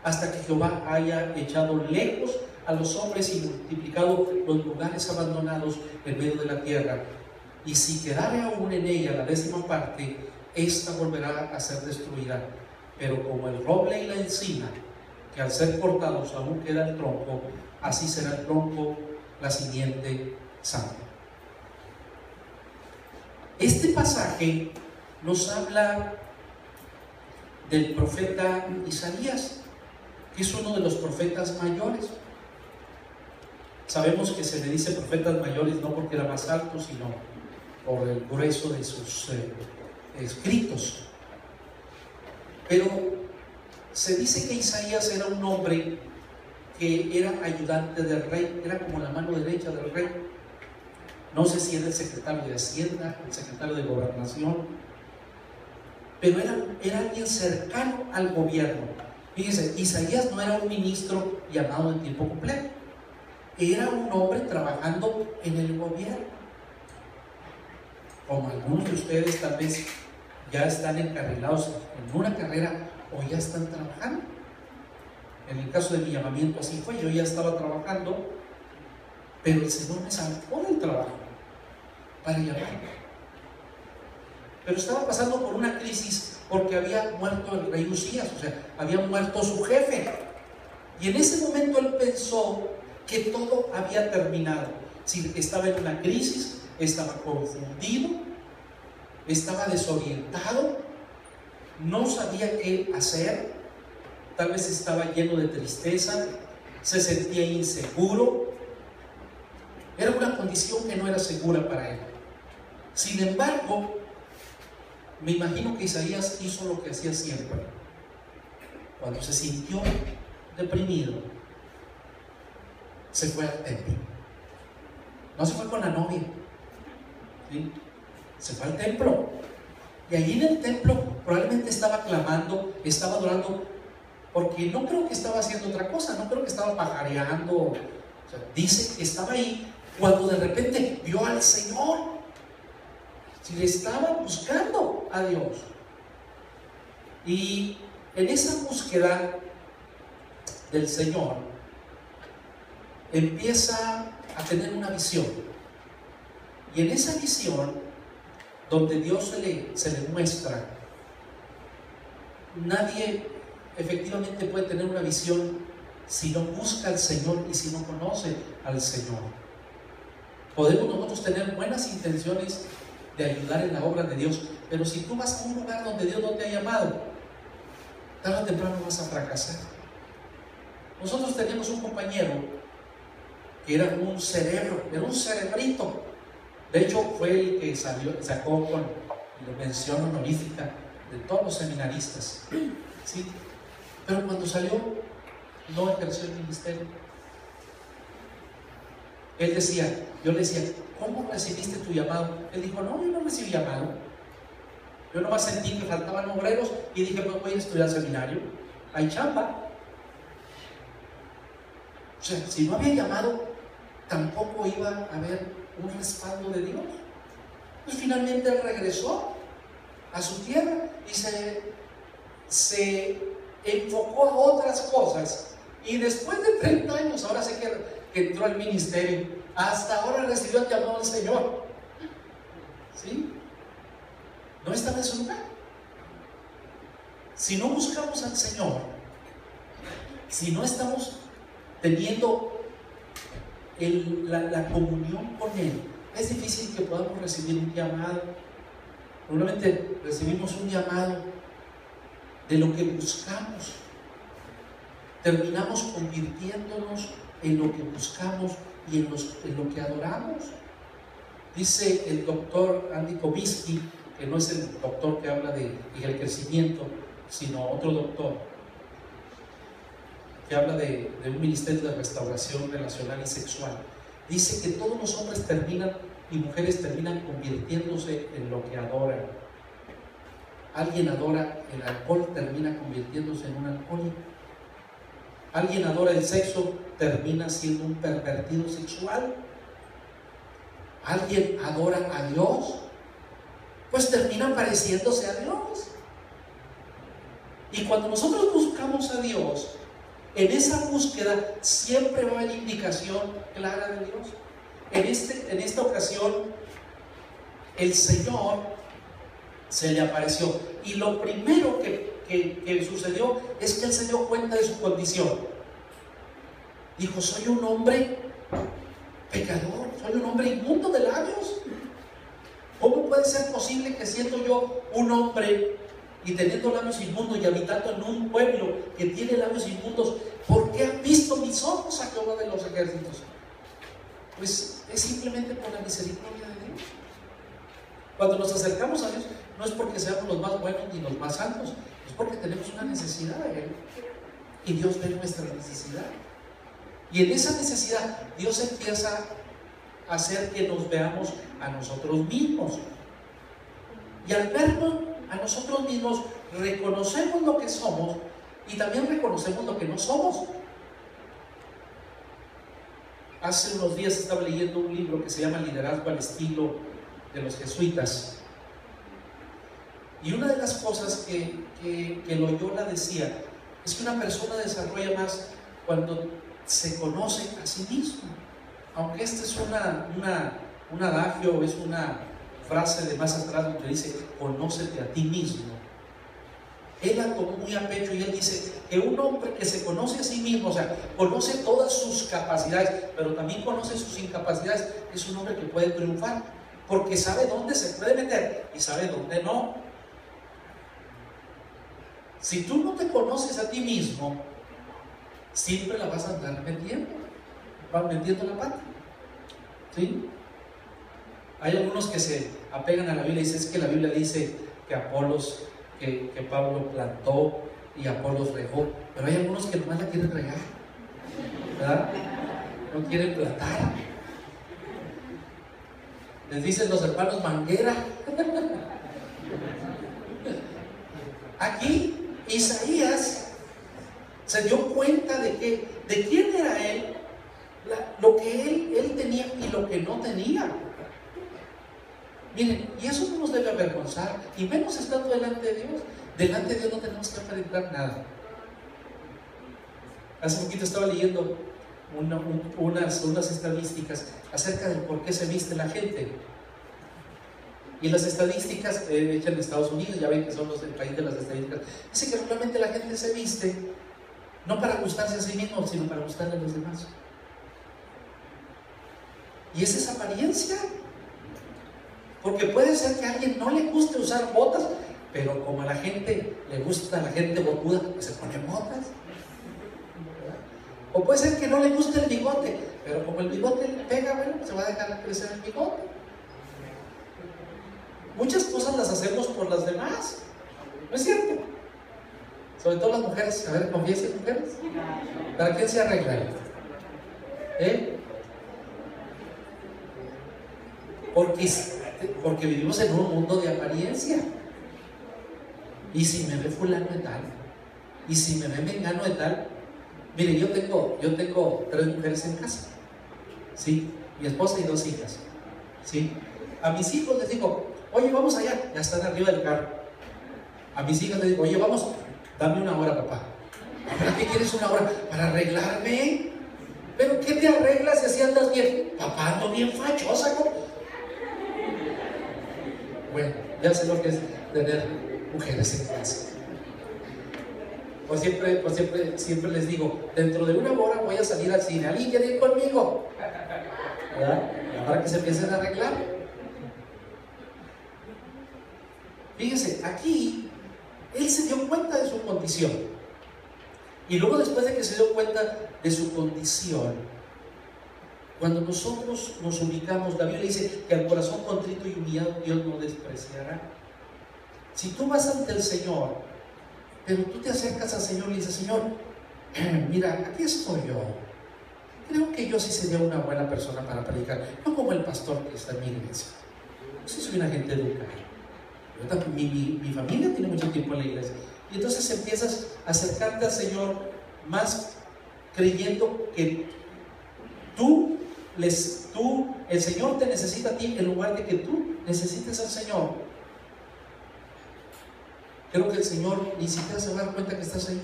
hasta que Jehová haya echado lejos a los hombres y multiplicado los lugares abandonados en medio de la tierra. Y si quedare aún en ella la 10ª parte, esta volverá a ser destruida. Pero como el roble y la encina, que al ser cortados aún queda el tronco, así será el tronco, la simiente sana. Este pasaje nos habla del profeta Isaías, que es uno de los profetas mayores. Sabemos que se le dice profetas mayores no porque era más alto, sino por el grueso de sus escritos. Pero se dice que Isaías era un hombre que era ayudante del rey, era como la mano derecha del rey. No sé si era el secretario de Hacienda, el secretario de Gobernación, pero era alguien cercano al gobierno. Fíjense, Isaías no era un ministro llamado en tiempo completo, era un hombre trabajando en el gobierno. Como algunos de ustedes tal vez ya están encarrilados en una carrera o ya están trabajando. En el caso de mi llamamiento así fue, yo ya estaba trabajando, pero el Señor me sacó del trabajo para llamarme. Pero estaba pasando por una crisis porque había muerto el rey Usías, o sea, había muerto su jefe. Y en ese momento él pensó que todo había terminado. Sí, estaba en una crisis, estaba confundido, estaba desorientado, no sabía qué hacer, tal vez estaba lleno de tristeza, se sentía inseguro. Era una condición que no era segura para él. Sin embargo, me imagino que Isaías hizo lo que hacía siempre. Cuando se sintió deprimido, se fue al templo. No se fue con la novia, ¿sí? Se fue al templo. Y allí en el templo probablemente estaba clamando, estaba adorando, porque no creo que estaba haciendo otra cosa, no creo que estaba pajareando. O sea, dice que estaba ahí cuando de repente vio al Señor. Si le estaba buscando a Dios. Y en esa búsqueda del Señor empieza a tener una visión. Y en esa visión, donde Dios se le muestra, nadie efectivamente puede tener una visión si no busca al Señor y si no conoce al Señor. Podemos nosotros tener buenas intenciones de ayudar en la obra de Dios, pero si tú vas a un lugar donde Dios no te ha llamado, tarde o temprano vas a fracasar. Nosotros teníamos un compañero que era un cerebro, era un cerebrito. De hecho, fue el que sacó con la mención honorífica de todos los seminaristas, ¿sí? Pero cuando salió, no ejerció el ministerio. Él decía, yo le decía, ¿cómo recibiste tu llamado? Él dijo, no, yo no recibí llamado. Yo nomás sentí que faltaban obreros y dije, pues voy a estudiar seminario. Hay chamba. O sea, si no había llamado, tampoco iba a haber un respaldo de Dios. Pues finalmente él regresó a su tierra y se enfocó a otras cosas. Y después de 30 años, ahora sé que entró al ministerio, hasta ahora recibió el llamado del Señor. ¿Sí? No estaba en su lugar. Si no buscamos al Señor, si no estamos teniendo la comunión con Él, es difícil que podamos recibir un llamado. Probablemente recibimos un llamado de lo que buscamos, terminamos convirtiéndonos en lo que buscamos y en lo que adoramos. Dice el doctor Andy Kobisky, que no es el doctor que habla del crecimiento, sino otro doctor que habla de un ministerio de restauración relacional y sexual. Dice que todos los hombres y mujeres terminan convirtiéndose en lo que adoran. Alguien adora el alcohol, termina convirtiéndose en un alcohólico. Alguien adora el sexo, termina siendo un pervertido sexual. Alguien adora a Dios, pues termina pareciéndose a Dios. Y cuando nosotros buscamos a Dios, en esa búsqueda siempre va a haber indicación clara de Dios. En esta ocasión, el Señor se le apareció. Y lo primero que sucedió es que él se dio cuenta de su condición. Dijo, soy un hombre pecador, soy un hombre inmundo de labios. ¿Cómo puede ser posible que siendo yo un hombre y teniendo labios inmundos y habitando en un pueblo que tiene labios inmundos, ¿por qué han visto mis ojos a Jehová de los ejércitos? Pues es simplemente por la misericordia de Dios. Cuando nos acercamos a Dios, no es porque seamos los más buenos ni los más santos, es porque tenemos una necesidad de Él. Y Dios ve nuestra necesidad. Y en esa necesidad Dios empieza a hacer que nos veamos a nosotros mismos. Y al vernos a nosotros mismos, reconocemos lo que somos y también reconocemos lo que no somos. Hace unos días estaba leyendo un libro que se llama Liderazgo al estilo de los jesuitas. Y una de las cosas que Loyola decía es que una persona desarrolla más cuando se conoce a sí mismo. Aunque este es un adagio, es una frase de más atrás donde dice, conócete a ti mismo. Él la tomó muy a pecho y él dice que un hombre que se conoce a sí mismo, o sea, conoce todas sus capacidades, pero también conoce sus incapacidades, es un hombre que puede triunfar, porque sabe dónde se puede meter y sabe dónde no. Si tú no te conoces a ti mismo, siempre la vas a andar metiendo la pata. ¿Sí? Hay algunos que se apegan a la Biblia y dicen, es que la Biblia dice que Apolos, que Pablo plantó y Apolos regó, pero hay algunos que nomás la quieren regar, ¿verdad? No quieren plantar. Les dicen los hermanos manguera. Aquí Isaías se dio cuenta de quién era él, lo que él tenía y lo que no tenía. Miren, y eso no nos debe avergonzar, y menos estando delante de Dios. Delante de Dios no tenemos que aparentar nada. Hace poquito estaba leyendo unas estadísticas acerca de por qué se viste la gente. Y las estadísticas hechas en Estados Unidos, ya ven que son el país de las estadísticas, dice que realmente la gente se viste no para gustarse a sí mismo, sino para gustarle a los demás. Y esa es apariencia. Porque puede ser que a alguien no le guste usar botas, pero como a la gente le gusta, a la gente botuda, pues se pone botas. O puede ser que no le guste el bigote, pero como el bigote le pega, bueno, pues se va a dejar crecer el bigote. Muchas cosas las hacemos por las demás, ¿no es cierto? Sobre todo las mujeres. A ver, confiesen, mujeres. ¿Para quién se arreglan? Porque vivimos en un mundo de apariencia. Y si me ve fulano de tal, y si me ve mengano de tal. Mire, yo tengo 3 mujeres en casa, ¿sí? Mi esposa y 2 hijas, ¿sí? A mis hijos les digo, oye, vamos allá, ya están arriba del carro. A mis hijas les digo, oye, vamos, dame 1 hora, papá. ¿Para qué quieres 1 hora? Para arreglarme. ¿Pero qué te arreglas si así andas bien? Papá, ando bien fachosa, ¿no? Bueno, ya sé lo que es tener mujeres en casa. Pues siempre les digo, dentro de 1 hora voy a salir al cine. ¿Alguien quiere ir conmigo? ¿Verdad? Para que se empiecen a arreglar. Fíjense, aquí él se dio cuenta de su condición. Y luego, después de que se dio cuenta de su condición, cuando nosotros nos ubicamos, la Biblia dice que al corazón contrito y humillado Dios no despreciará. Si tú vas ante el Señor, pero tú te acercas al Señor y dices, Señor, mira, aquí estoy yo. Creo que yo sí sería una buena persona para predicar, no como el pastor que está en mi iglesia. Yo sí soy una gente educada. Mi familia tiene mucho tiempo en la iglesia. Y entonces empiezas a acercarte al Señor más creyendo que el Señor te necesita a ti en lugar de que tú necesites al Señor. Creo que el Señor ni siquiera se va a dar cuenta que estás ahí.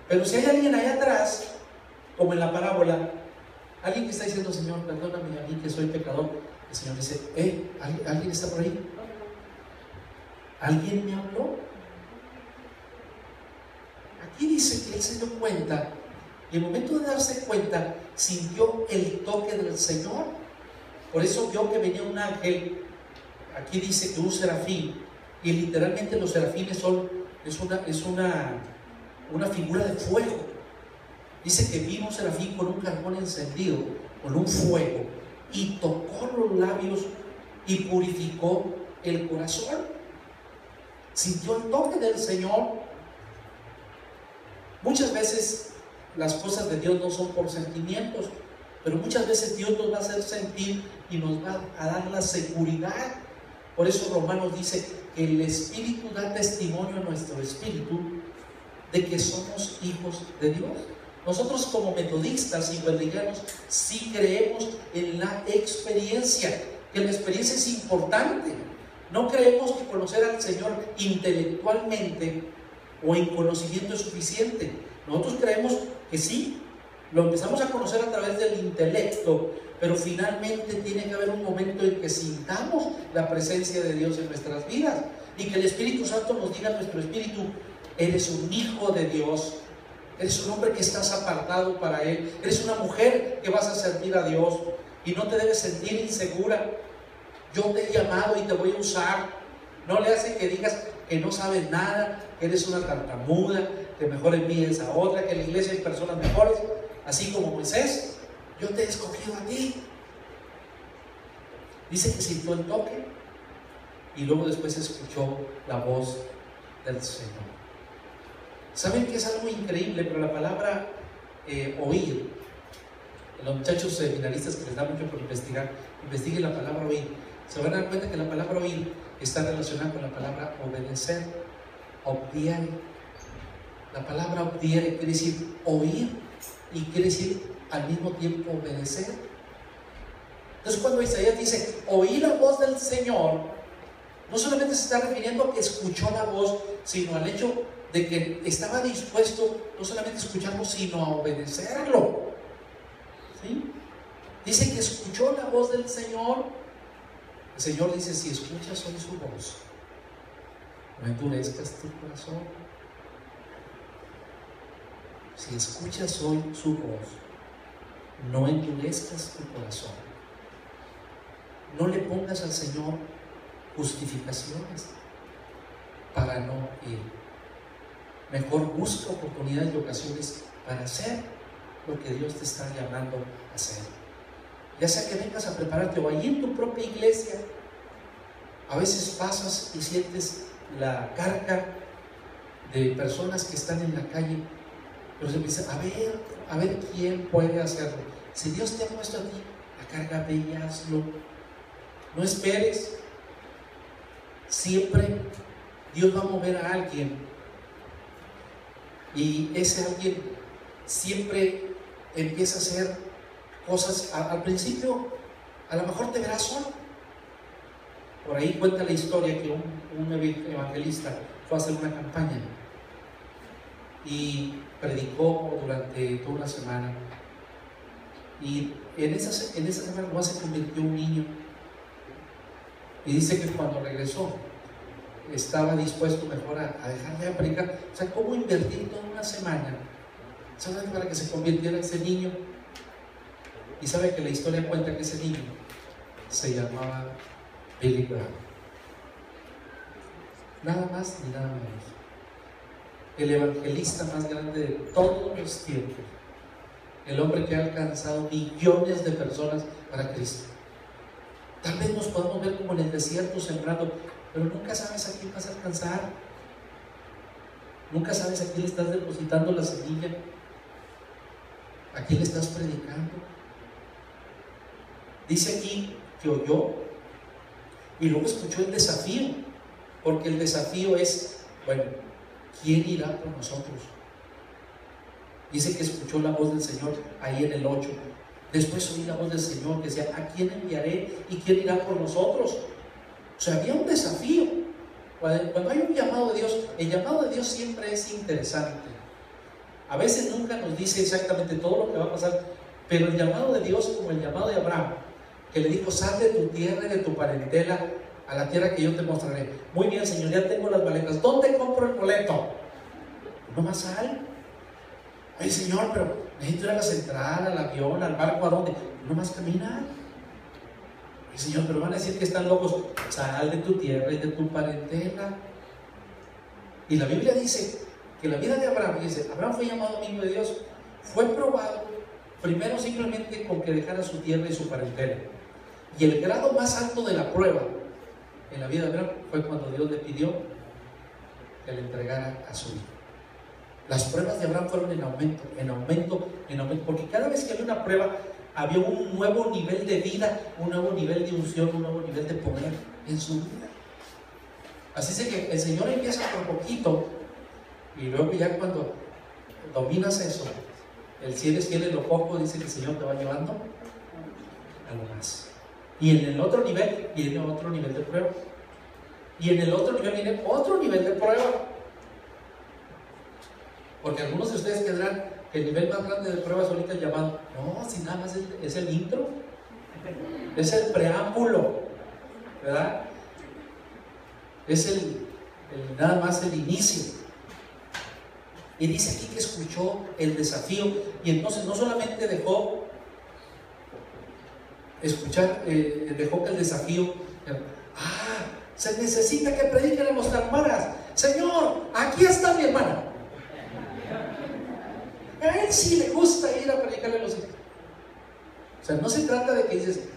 Pero si hay alguien allá atrás, como en la parábola, alguien que está diciendo, Señor, perdóname a mí que soy pecador, el Señor dice, ¿alguien está por ahí? ¿Alguien me habló? Aquí dice que él se dio cuenta, y en el momento de darse cuenta, sintió el toque del Señor. Por eso vio que venía un ángel. Aquí dice que un serafín, y literalmente los serafines es una figura de fuego. Dice que vino un serafín con un carbón encendido, con un fuego, y tocó los labios y purificó el corazón. Sintió el toque del Señor. Muchas veces las cosas de Dios no son por sentimientos, pero muchas veces Dios nos va a hacer sentir y nos va a dar la seguridad. Por eso Romanos dice que el Espíritu da testimonio a nuestro espíritu de que somos hijos de Dios. Nosotros como metodistas y guardianos sí creemos en la experiencia, que la experiencia es importante. No creemos que conocer al Señor intelectualmente o en conocimiento es suficiente. Nosotros creemos que sí, lo empezamos a conocer a través del intelecto, pero finalmente tiene que haber un momento en que sintamos la presencia de Dios en nuestras vidas y que el Espíritu Santo nos diga a nuestro espíritu: eres un hijo de Dios, eres un hombre que estás apartado para Él, eres una mujer que vas a servir a Dios y no te debes sentir insegura. Yo te he llamado y te voy a usar. No le hace que digas que no sabes nada, que eres una tartamuda, que mejor envíes a otra, que en la iglesia hay personas mejores. Así como Moisés, yo te he escogido a ti. Dice que sintió el toque y luego después escuchó la voz del Señor. ¿Saben que es algo increíble? Pero la palabra oír, los muchachos seminaristas que les da mucho por investigar, investiguen la palabra oír. Se van a dar cuenta que la palabra oír está relacionada con la palabra obedecer, obdiere. La palabra obdiere quiere decir oír y quiere decir al mismo tiempo obedecer. Entonces cuando Isaías dice oí la voz del Señor, no solamente se está refiriendo a que escuchó la voz, sino al hecho de que estaba dispuesto no solamente a escucharlo, sino a obedecerlo. ¿Sí? Dice que escuchó la voz del Señor. El Señor dice: si escuchas hoy su voz, no endurezcas tu corazón. Si escuchas hoy su voz, no endurezcas tu corazón. No le pongas al Señor justificaciones para no ir. Mejor busca oportunidades y ocasiones para hacer lo que Dios te está llamando a hacer. Ya sea que vengas a prepararte o allí en tu propia iglesia, a veces pasas y sientes la carga de personas que están en la calle, pero se empieza a ver quién puede hacerlo. Si Dios te ha puesto a ti la carga, ve y hazlo. No esperes. Siempre Dios va a mover a alguien y ese alguien siempre empieza a hacer cosas. Al principio a lo mejor te verás solo. Por ahí cuenta la historia que un evangelista fue a hacer una campaña y predicó durante toda una semana, y en esa semana nomás se convirtió un niño, y dice que cuando regresó estaba dispuesto mejor a dejar de predicar. O sea, ¿cómo invertir toda una semana solamente para que se convirtiera ese niño? Y sabe que la historia cuenta que ese niño se llamaba Billy Graham. Nada más ni nada menos. El evangelista más grande de todos los tiempos. El hombre que ha alcanzado millones de personas para Cristo. Tal vez nos podamos ver como en el desierto sembrando, pero nunca sabes a quién vas a alcanzar. Nunca sabes a quién le estás depositando la semilla, a quién le estás predicando. Dice aquí que oyó y luego escuchó el desafío, porque el desafío es, bueno, ¿quién irá por nosotros? Dice que escuchó la voz del Señor ahí en el 8. Después oí la voz del Señor que decía: ¿a quién enviaré y quién irá por nosotros? O sea, había un desafío. Cuando hay un llamado de Dios, el llamado de Dios siempre es interesante. A veces nunca nos dice exactamente todo lo que va a pasar, pero el llamado de Dios, como el llamado de Abraham, que le dijo: sal de tu tierra y de tu parentela a la tierra que yo te mostraré. Muy bien, Señor, ya tengo las maletas. ¿Dónde compro el boleto? No más sal. Ay, Señor, pero necesito ir a la central, al avión, al barco, ¿a dónde? No más camina. Ay, Señor, pero van a decir que están locos. Sal de tu tierra y de tu parentela. Y la Biblia dice que la vida de Abraham, dice, Abraham fue llamado amigo de Dios, fue probado primero simplemente con que dejara su tierra y su parentela. Y el grado más alto de la prueba en la vida de Abraham fue cuando Dios le pidió que le entregara a su hijo. Las pruebas de Abraham fueron en aumento, en aumento, en aumento, porque cada vez que había una prueba, había un nuevo nivel de vida, un nuevo nivel de unción, un nuevo nivel de poder en su vida. Así es que el Señor empieza por poquito, y luego ya cuando dominas eso, el cielo es fiel en lo poco, dice que el Señor te va llevando a lo más. Y en el otro nivel viene otro nivel de prueba. Y en el otro nivel viene otro nivel de prueba. Porque algunos de ustedes tendrán que el nivel más grande de prueba es ahorita el llamado. No, si nada más es el intro, es el preámbulo, ¿verdad? Es nada más el inicio. Y dice aquí que escuchó el desafío, y entonces no solamente dejó dejó que el desafío, se necesita que prediquen a los hermanas. Señor, aquí está mi hermana. A él sí le gusta ir a predicarle a los hijos. O sea, no se trata de que dices,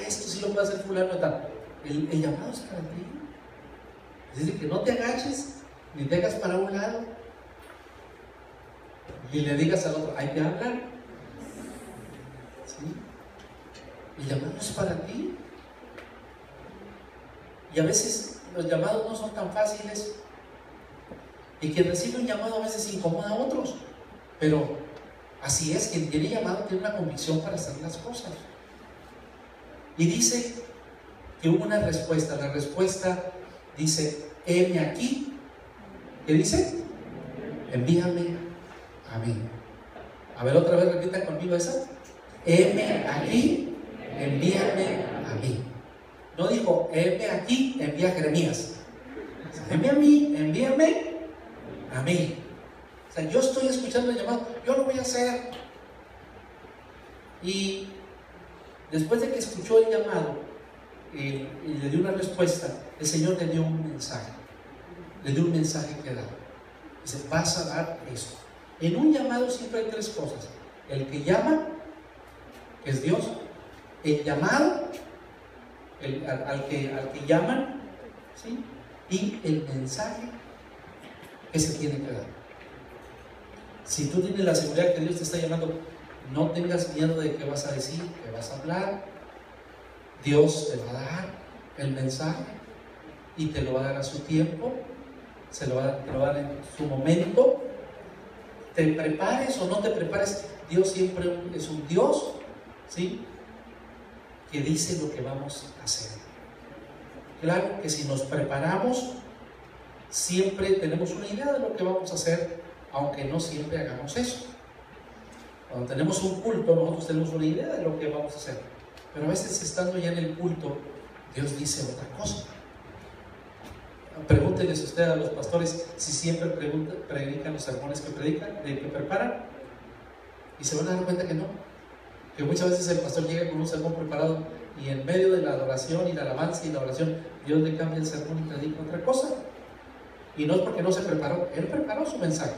esto sí lo puede hacer fulano y tal. El llamado es para ti. Es decir, que no te agaches ni te hagas para un lado y le digas al otro, hay que hablar. ¿Sí? El llamado es para ti. Y a veces los llamados no son tan fáciles, y quien recibe un llamado a veces incomoda a otros, pero así es, quien tiene llamado tiene una convicción para hacer las cosas. Y dice que hubo una respuesta. La respuesta dice, heme aquí. ¿Qué dice? Envíame a mí. A ver, otra vez repita conmigo esa. Heme aquí, envíame a mí. No dijo, heme aquí, envía a Jeremías. Heme a mí, envíame a mí. O sea, yo estoy escuchando el llamado, yo lo voy a hacer. Y después de que escuchó el llamado y le dio una respuesta, el Señor le dio un mensaje. Le dio un mensaje que dar. Dice, vas a dar esto. En un llamado siempre hay tres cosas: el que llama, que es Dios; el llamado, al que llaman, ¿sí? Y el mensaje que se tiene que dar. Si tú tienes la seguridad que Dios te está llamando, no tengas miedo de qué vas a decir, qué vas a hablar. Dios te va a dar el mensaje y te lo va a dar a su tiempo, te lo va a dar en su momento. Te prepares o no te prepares, Dios siempre es un Dios, ¿sí?, que dice lo que vamos a hacer. Claro que si nos preparamos, siempre tenemos una idea de lo que vamos a hacer, aunque no siempre hagamos eso. Cuando tenemos un culto, nosotros tenemos una idea de lo que vamos a hacer, pero a veces, estando ya en el culto, Dios dice otra cosa. Pregúntenles usted a los pastores si siempre predican los sermones que predican, que preparan, y se van a dar cuenta que no, que muchas veces el pastor llega con un sermón preparado y en medio de la adoración y la alabanza y la oración, Dios le cambia el sermón y predica otra cosa. Y no es porque no se preparó, Él preparó su mensaje.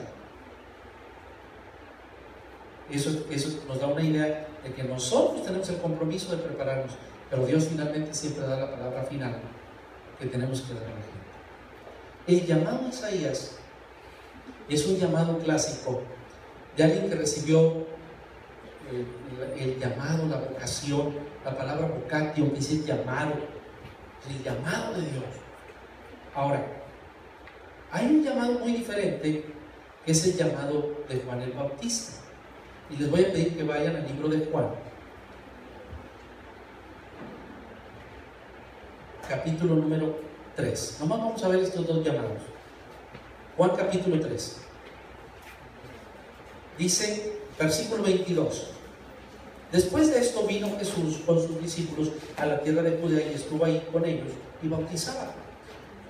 Eso nos da una idea de que nosotros tenemos el compromiso de prepararnos, pero Dios finalmente siempre da la palabra final que tenemos que dar a la gente. El llamado a Isaías es un llamado clásico de alguien que recibió el llamado, la vocación, la palabra vocatio, que dice llamado, el llamado de Dios. Ahora, hay un llamado muy diferente, que es el llamado de Juan el Bautista. Y les voy a pedir que vayan al libro de Juan, capítulo número 3. Nomás vamos a ver estos dos llamados. Juan capítulo 3. Dice, versículo 22. Después de esto vino Jesús con sus discípulos a la tierra de Judea y estuvo ahí con ellos y bautizaba.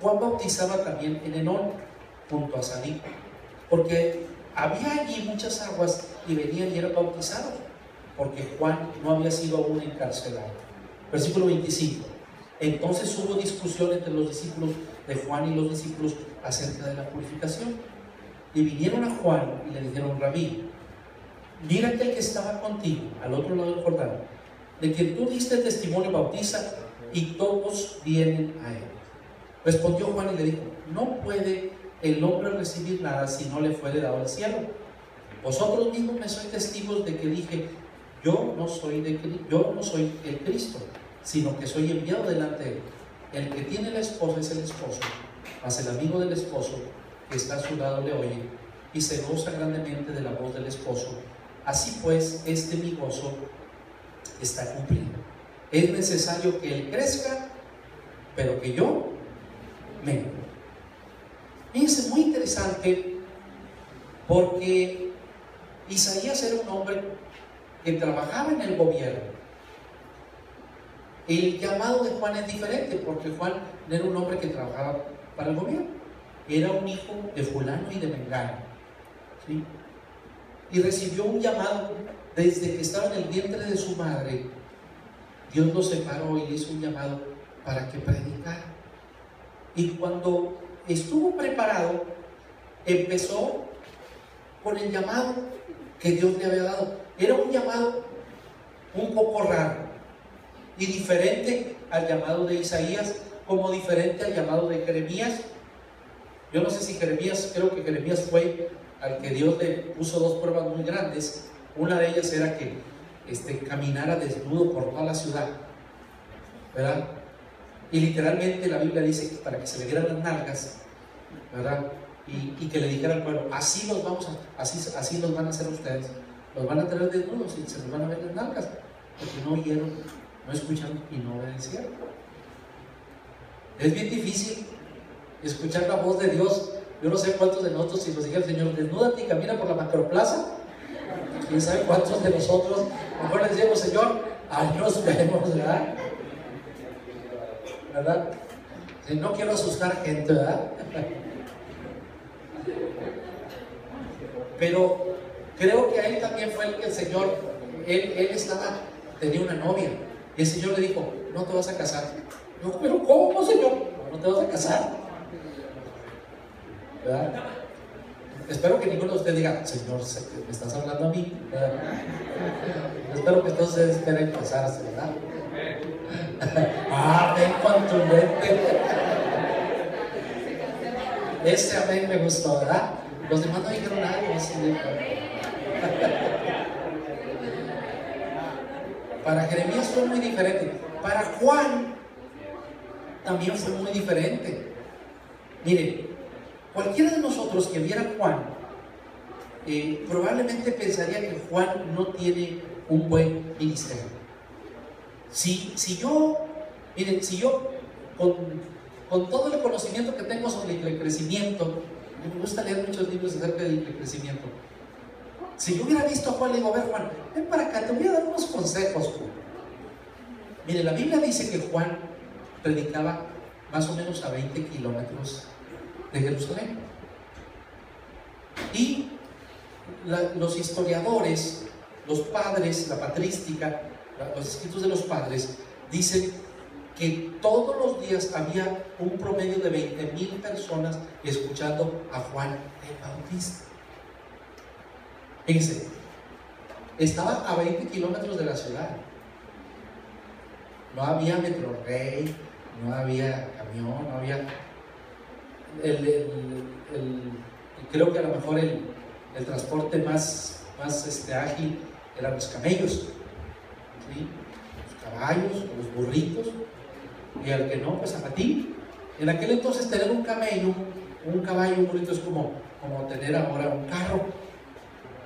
Juan bautizaba también en Enón, junto a Salim, porque había allí muchas aguas y venían y eran bautizados, porque Juan no había sido aún encarcelado. Versículo 25. Entonces hubo discusión entre los discípulos de Juan y los discípulos acerca de la purificación. Y vinieron a Juan y le dijeron, Rabí, mira que el que estaba contigo al otro lado del Jordán, de quien tú diste testimonio, bautiza, y todos vienen a él. Respondió Juan y le dijo, no puede el hombre recibir nada si no le fuere dado el cielo? Vosotros mismos me sois testigos de que dije, yo no soy el Cristo, sino que soy enviado delante de él. El que tiene la esposa es el esposo, mas el amigo del esposo que está a su lado le oye y se goza grandemente de la voz del esposo. Así pues, mi gozo está cumplido. Es necesario que él crezca, pero que yo mengue. Fíjense, muy interesante, porque Isaías era un hombre que trabajaba en el gobierno. El llamado de Juan es diferente, porque Juan no era un hombre que trabajaba para el gobierno, era un hijo de fulano y de mengano, ¿sí? Y recibió un llamado desde que estaba en el vientre de su madre. Dios lo separó y le hizo un llamado para que predicara. Y cuando estuvo preparado, empezó con el llamado que Dios le había dado. Era un llamado un poco raro y diferente al llamado de Isaías, como diferente al llamado de Jeremías. Yo no sé si Jeremías, creo que Jeremías fue al que Dios le puso dos pruebas muy grandes. Una de ellas era que caminara desnudo por toda la ciudad, ¿verdad? Y literalmente la Biblia dice que para que se le dieran las nalgas, ¿verdad? Y que le dijera al pueblo, así los van a hacer ustedes, los van a tener desnudos y se les van a ver las nalgas, porque no oyeron, no escucharon y no obedecieron. Es bien difícil escuchar la voz de Dios. Yo no sé cuántos de nosotros, si nos dijera el Señor, desnúdate y camina por la macroplaza, quién sabe cuántos de nosotros mejor le decimos, Señor, ahí nos vemos, ¿verdad? ¿Verdad? No quiero asustar gente, ¿verdad? Pero creo que ahí también fue el Señor, él tenía una novia, y el Señor le dijo, no te vas a casar. No, pero ¿cómo, Señor? No te vas a casar, ¿verdad? Espero que ninguno de ustedes diga, Señor, ¿me estás hablando a mí? ¿Verdad? Espero que entonces esperen casarse, ¿verdad? Amén, contundente. Ese amén me gustó, ¿verdad? Los demás no dijeron algo así. Para Jeremías fue muy diferente. Para Juan también fue muy diferente. Miren, cualquiera de nosotros que viera a Juan probablemente pensaría que Juan no tiene un buen ministerio. Si yo con todo el conocimiento que tengo sobre el crecimiento, me gusta leer muchos libros acerca del crecimiento. Si yo hubiera visto a Juan, le digo, a ver, Juan, ven para acá, te voy a dar unos consejos, Juan. Mire, la Biblia dice que Juan predicaba más o menos a 20 kilómetros de Jerusalén. Y los historiadores, los padres, la patrística, los escritos de los padres, dicen que todos los días había un promedio de 20,000 personas escuchando a Juan el Bautista. Fíjense, estaba a 20 kilómetros de la ciudad. No había Metrorrey, no había camión, no había... creo que a lo mejor el transporte más ágil eran los camellos, ¿sí? Los caballos, los burritos, y al que no, pues a patín. En aquel entonces tener un caballo, un burrito es como tener ahora un carro.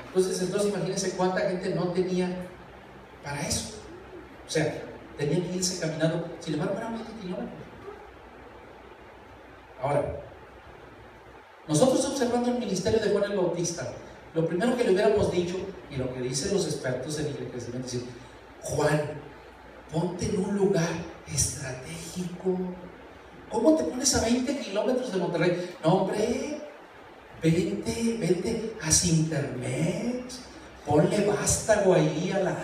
Entonces imagínense cuánta gente no tenía para eso. O sea, tenían que irse caminando, sin embargo eran 20 kilómetros. Ahora, nosotros observando el ministerio de Juan el Bautista, lo primero que le hubiéramos dicho, y lo que dicen los expertos en el crecimiento, es decir, Juan, ponte en un lugar estratégico. ¿Cómo te pones a 20 kilómetros de Monterrey? No, hombre, vente a Cintermex, ponle vástago ahí a la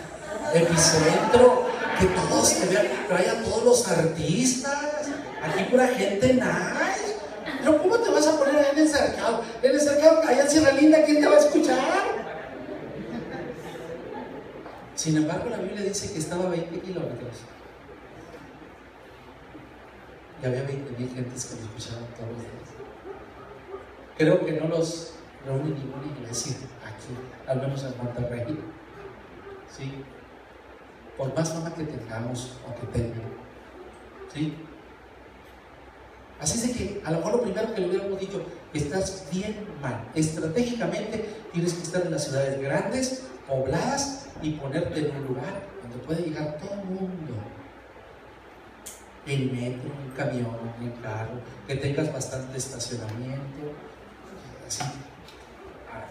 Epicentro, que todos te vean, trae a todos los artistas, aquí pura gente nice. Pero ¿cómo te vas a poner ahí en el cercado? En el cercado, allá en Sierra Linda, ¿quién te va a escuchar? Sin embargo, la Biblia dice que estaba a 20 kilómetros y había 20,000 gentes que lo escuchaban todos los días. creo que no los reúne ninguna iglesia aquí, al menos en Monterrey. ¿Sí? Por más fama que tengamos o que tengan. ¿Sí? Así es de que a lo mejor lo primero que le hubiéramos dicho, estás bien mal. Estratégicamente tienes que estar en las ciudades grandes, pobladas, y ponerte en un lugar donde puede llegar todo el mundo. En metro, en camión, en carro, que tengas bastante estacionamiento. Así.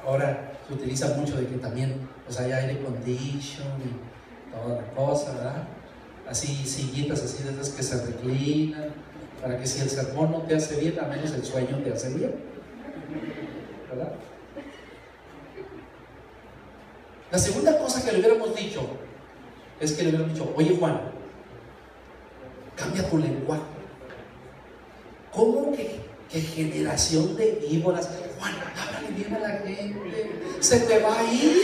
Ahora se utiliza mucho de que también pues, hay aire condition y toda la cosa, ¿verdad? Así, sillitas así de esas que se reclinan, para que si el sermón no te hace bien, al menos el sueño te hace bien, ¿verdad? La segunda cosa que le hubiéramos dicho es que le hubiéramos dicho, oye Juan, cambia tu lenguaje. ¿Cómo que generación de víboras? Juan, háblale bien a la gente, se te va a ir.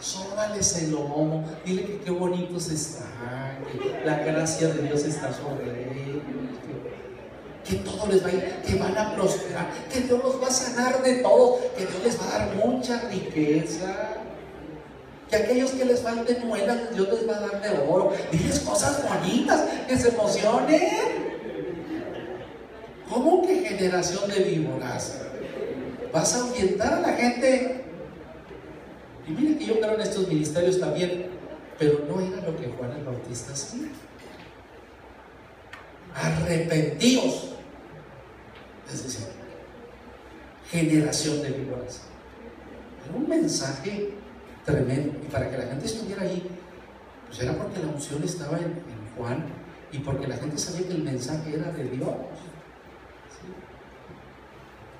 Sóbales el lomo, dile que qué bonitos están, que la gracia de Dios está sobre ellos, que todo les va a ir, que van a prosperar, que Dios los va a sanar de todo, que Dios les va a dar mucha riqueza, que aquellos que les falten muelas, Dios les va a dar de oro. Diles cosas bonitas, que se emocionen. ¿Cómo que generación de víboras? Vas a ahuyentar a la gente. Y miren que yo creo en estos ministerios también, pero no era lo que Juan el Bautista hacía. Arrepentíos, es decir, generación de víboras. Era un mensaje tremendo, y para que la gente estuviera ahí, pues era porque la unción estaba en Juan, y porque la gente sabía que el mensaje era de Dios. ¿Sí?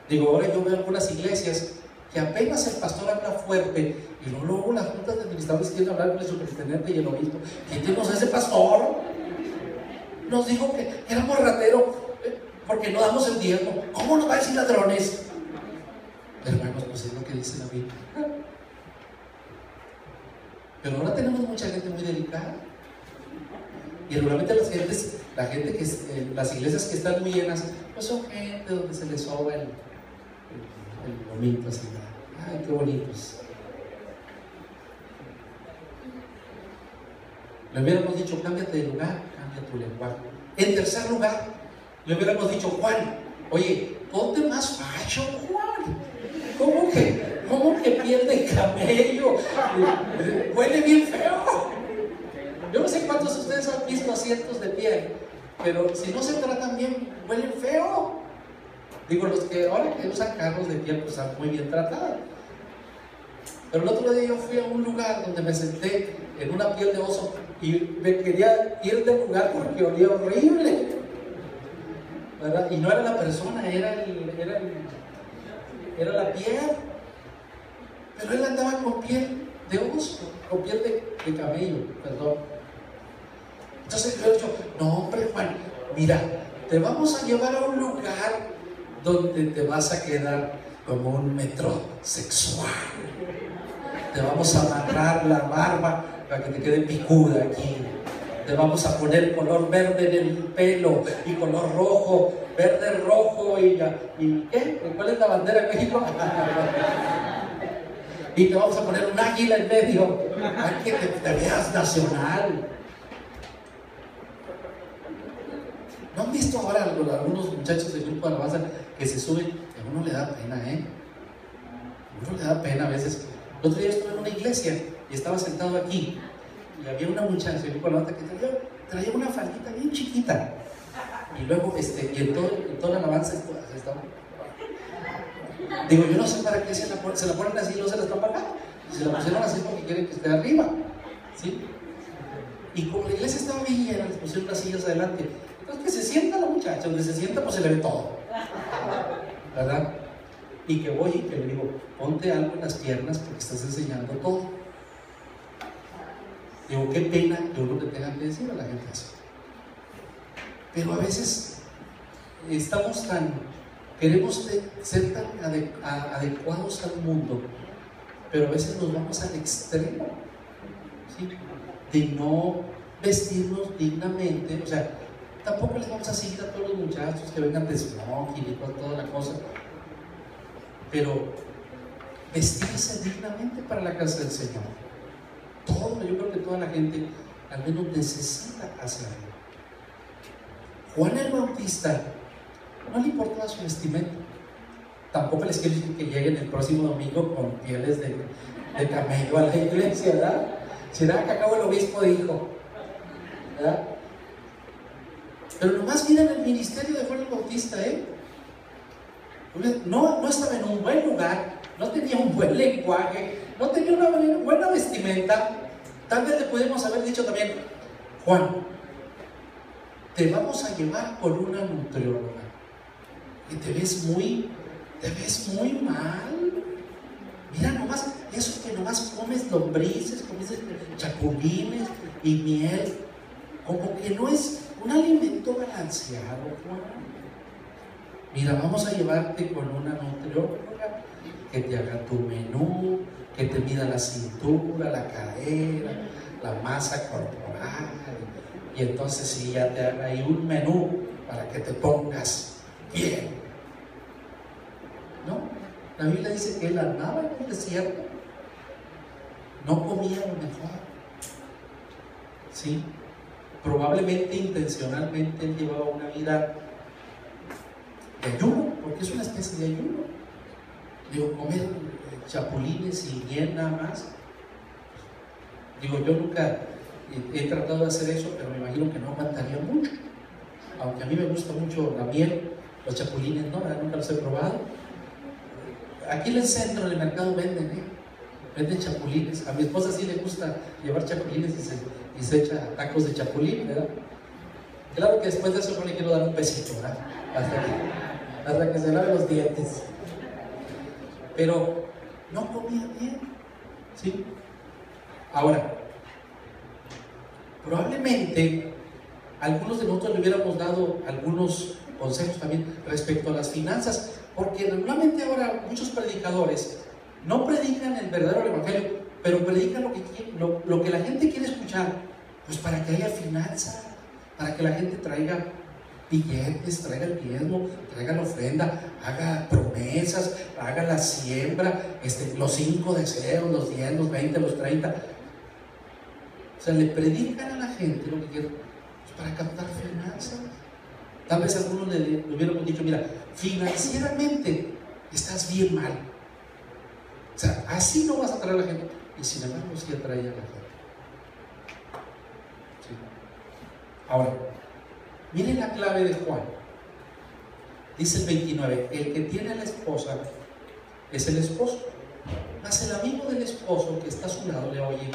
Digo, ahora yo veo algunas iglesias que apenas el pastor habla fuerte, y luego las juntas de administradores quieren hablar con el superintendente y el obispo. ¿Quién tenemos a ese pastor? Nos dijo que éramos rateros porque no damos el diezmo. ¿Cómo nos va a decir ladrones? Hermanos, pues es lo que dice la Biblia. Pero ahora tenemos mucha gente muy delicada. Y regularmente las iglesias que están muy llenas, pues son gente donde se les soba el bonito así. Ay, qué bonitos. Le hubiéramos dicho, cámbiate de lugar, cambia tu lenguaje. En tercer lugar, le hubiéramos dicho, Juan, oye, ponte más facho, Juan. ¿Cómo que piel de camello? Huele bien feo. Yo no sé cuántos de ustedes han visto asientos de piel, pero si no se tratan bien, huelen feo. Digo, los que ahora que usan carros de piel, pues están muy bien tratados. Pero el otro día yo fui a un lugar donde me senté en una piel de oso y me quería ir del lugar porque olía horrible, ¿verdad? Y no era la persona, era la piel. Pero él andaba con piel de oso, con piel de camello, perdón. Entonces yo he dicho, no hombre Juan, mira, te vamos a llevar a un lugar donde te vas a quedar como un metrosexual. Te vamos a amarrar la barba para que te quede picuda aquí. Te vamos a poner color verde en el pelo y color rojo, verde, rojo y ¿qué? ¿Cuál es la bandera de México? Y te vamos a poner un águila en medio para que te veas nacional. ¿No han visto ahora algunos muchachos del grupo de alabanza que se suben? A uno le da pena, ¿eh? A uno le da pena a veces. El otro día estuve en una iglesia y estaba sentado aquí y había una muchacha del grupo de alabanza que traía una faldita bien chiquita. Y luego, y en toda la alabanza estaba. Digo, yo no sé para qué se la ponen así y no se la están pagando. Se la pusieron así porque quieren que esté arriba, ¿sí? Y como la iglesia estaba bien llena, les pusieron las sillas adelante. Entonces que se sienta la muchacha, donde se sienta pues se le ve todo, ¿verdad? Y que voy y que le digo, ponte algo en las piernas porque estás enseñando todo. Digo, qué pena que uno le tenga que decir a la gente eso. Pero a veces queremos ser tan adecuados al mundo, pero a veces nos vamos al extremo, ¿sí? De no vestirnos dignamente. O sea, Tampoco les vamos a seguir a todos los muchachos que vengan de smoking y con toda la cosa. Pero vestirse dignamente para la casa del Señor. Yo creo que toda la gente al menos necesita hacerlo. Juan el Bautista no le importaba su vestimenta. Tampoco les quiero decir que lleguen el próximo domingo con pieles de camello a la iglesia, ¿verdad? ¿Será que acabo el obispo dijo? ¿Verdad? Pero nomás miren el ministerio de Juan el Bautista, No estaba en un buen lugar, no tenía un buen lenguaje, no tenía una buena vestimenta. Tal vez le podemos haber dicho también: Juan, te vamos a llevar con una nutrióloga, y te ves muy mal. Mira nomás, eso que nomás comes lombrices, comes chapulines y miel, como que no es un alimento balanceado, Juan. Mira, vamos a llevarte con una nutrióloga que te haga tu menú, que te mida la cintura, la cadera, la masa corporal, y entonces sí, ya te haga ahí un menú para que te pongas bien. ¿No? La Biblia dice que él andaba en el desierto, no comía lo mejor. ¿Sí? Probablemente intencionalmente él llevaba una vida de ayuno, porque es una especie de ayuno. Digo, comer chapulines y miel nada más. Digo, yo nunca he tratado de hacer eso, pero me imagino que no aguantaría mucho. Aunque a mí me gusta mucho la miel, los chapulines no, nunca los he probado. Aquí en el centro del mercado venden chapulines. A mi esposa sí le gusta llevar chapulines y se echa tacos de chapulín, ¿verdad? Claro que después de eso no le quiero dar un besito, ¿verdad? Hasta que se lave los dientes. Pero no comía bien, ¿sí? Ahora, probablemente algunos de nosotros le hubiéramos dado algunos consejos también respecto a las finanzas, porque normalmente ahora muchos predicadores no predican el verdadero evangelio, pero predican lo que la gente quiere escuchar, pues para que haya finanzas, para que la gente traiga billetes, traiga el diezmo, traiga la ofrenda, haga promesas, haga la siembra, los 5 deseos, los 10, los 20, los 30. O sea, le predican a la gente lo que quiere, pues para captar finanzas. Tal vez algunos le hubiéramos dicho: mira, financieramente estás bien mal. O sea, así no vas a atraer a la gente. Y sin embargo, sí atrae a la gente. ¿Sí? Ahora, miren la clave de Juan. Dice el 29: el que tiene a la esposa es el esposo, mas el amigo del esposo que está a su lado le oye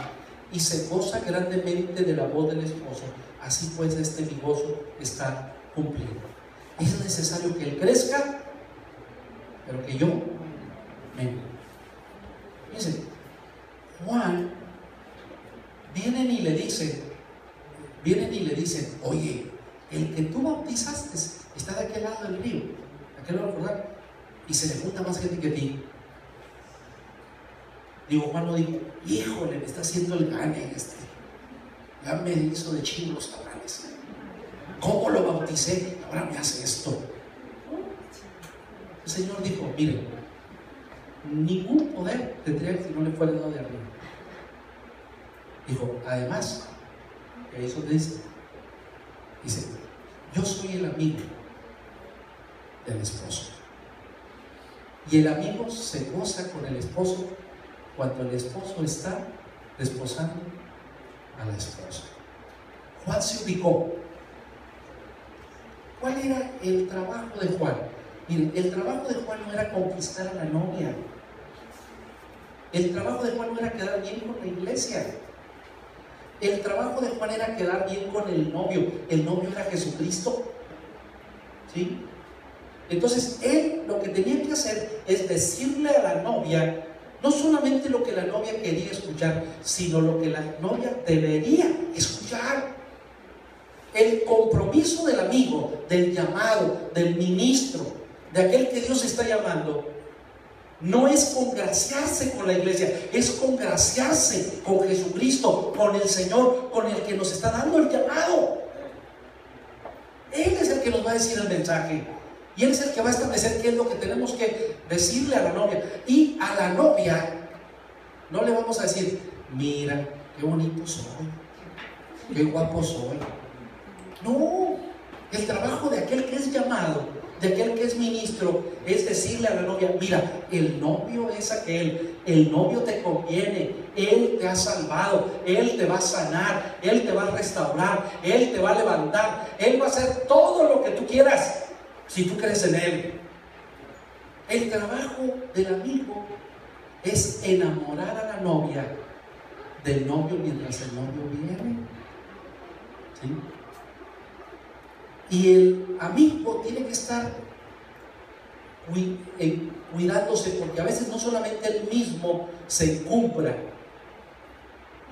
y se goza grandemente de la voz del esposo. Así pues, mi gozo está cumplido. Es necesario que él crezca, pero que yo mengue. Fíjense, Juan, vienen y le dicen: oye, el que tú bautizaste está de aquel lado del río, de aquel lado del Jordán, y se le junta más gente que a ti. Digo, Juan no dijo: híjole, me está haciendo el gane ya me hizo de chino los tamales, ¿cómo lo bauticé? Ahora me hace esto. El Señor dijo: miren, ningún poder tendría si no le fuera dado de arriba. Dijo, además, eso dice, yo soy el amigo del esposo, y el amigo se goza con el esposo cuando el esposo está desposando a la esposa. Juan se ubicó. ¿Cuál era el trabajo de Juan? Miren, el trabajo de Juan no era conquistar a la novia. El trabajo de Juan no era quedar bien con la iglesia. El trabajo de Juan era quedar bien con el novio. El novio era Jesucristo. ¿Sí? Entonces, él lo que tenía que hacer es decirle a la novia no solamente lo que la novia quería escuchar, sino lo que la novia debería escuchar. El compromiso del amigo, del llamado, del ministro, de aquel que Dios está llamando, no es congraciarse con la iglesia, es congraciarse con Jesucristo, con el Señor, con el que nos está dando el llamado. Él es el que nos va a decir el mensaje. Y Él es el que va a establecer qué es lo que tenemos que decirle a la novia. Y a la novia no le vamos a decir, mira, qué bonito soy, qué guapo soy. No, el trabajo de aquel que es llamado, de aquel que es ministro, es decirle a la novia, mira, el novio es aquel, el novio te conviene, Él te ha salvado, Él te va a sanar, Él te va a restaurar, Él te va a levantar, Él va a hacer todo lo que tú quieras, si tú crees en Él. El trabajo del amigo es enamorar a la novia del novio mientras el novio viene. ¿Sí? Y el amigo tiene que estar cuidándose, porque a veces no solamente él mismo se encumbra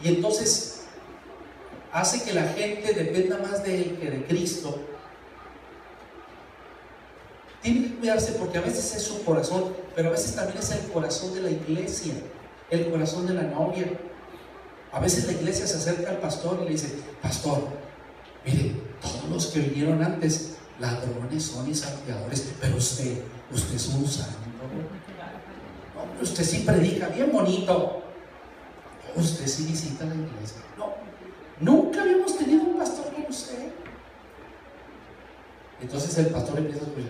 y entonces hace que la gente dependa más de él que de Cristo. Tiene que cuidarse porque a veces es su corazón, pero a veces también es el corazón de la iglesia, el corazón de la novia. A veces la iglesia se acerca al pastor y le dice, pastor, mire, todos los que vinieron antes, ladrones son y salteadores, pero usted es un santo. No, usted sí predica bien bonito. Usted sí visita la iglesia. No, nunca habíamos tenido un pastor como usted. Entonces el pastor empieza a escuchar,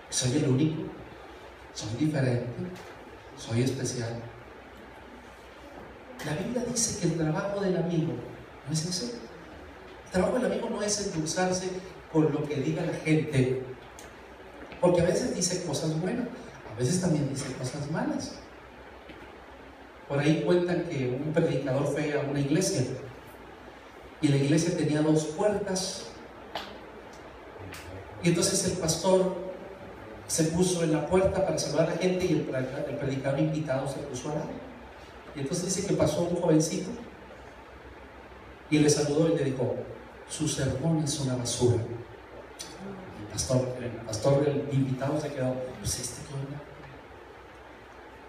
soy el único, soy diferente, soy especial. La Biblia dice que el trabajo del amigo no es ese. El trabajo del amigo no es endulzarse con lo que diga la gente, porque a veces dice cosas buenas, a veces también dice cosas malas. Por ahí cuentan que un predicador fue a una iglesia y la iglesia tenía 2 puertas, y entonces el pastor se puso en la puerta para saludar a la gente y el predicador invitado se puso a lado. Y entonces dice que pasó un jovencito y le saludó y le dijo, su sermón es una basura. El pastor, el invitado se quedó, pues ¿qué onda?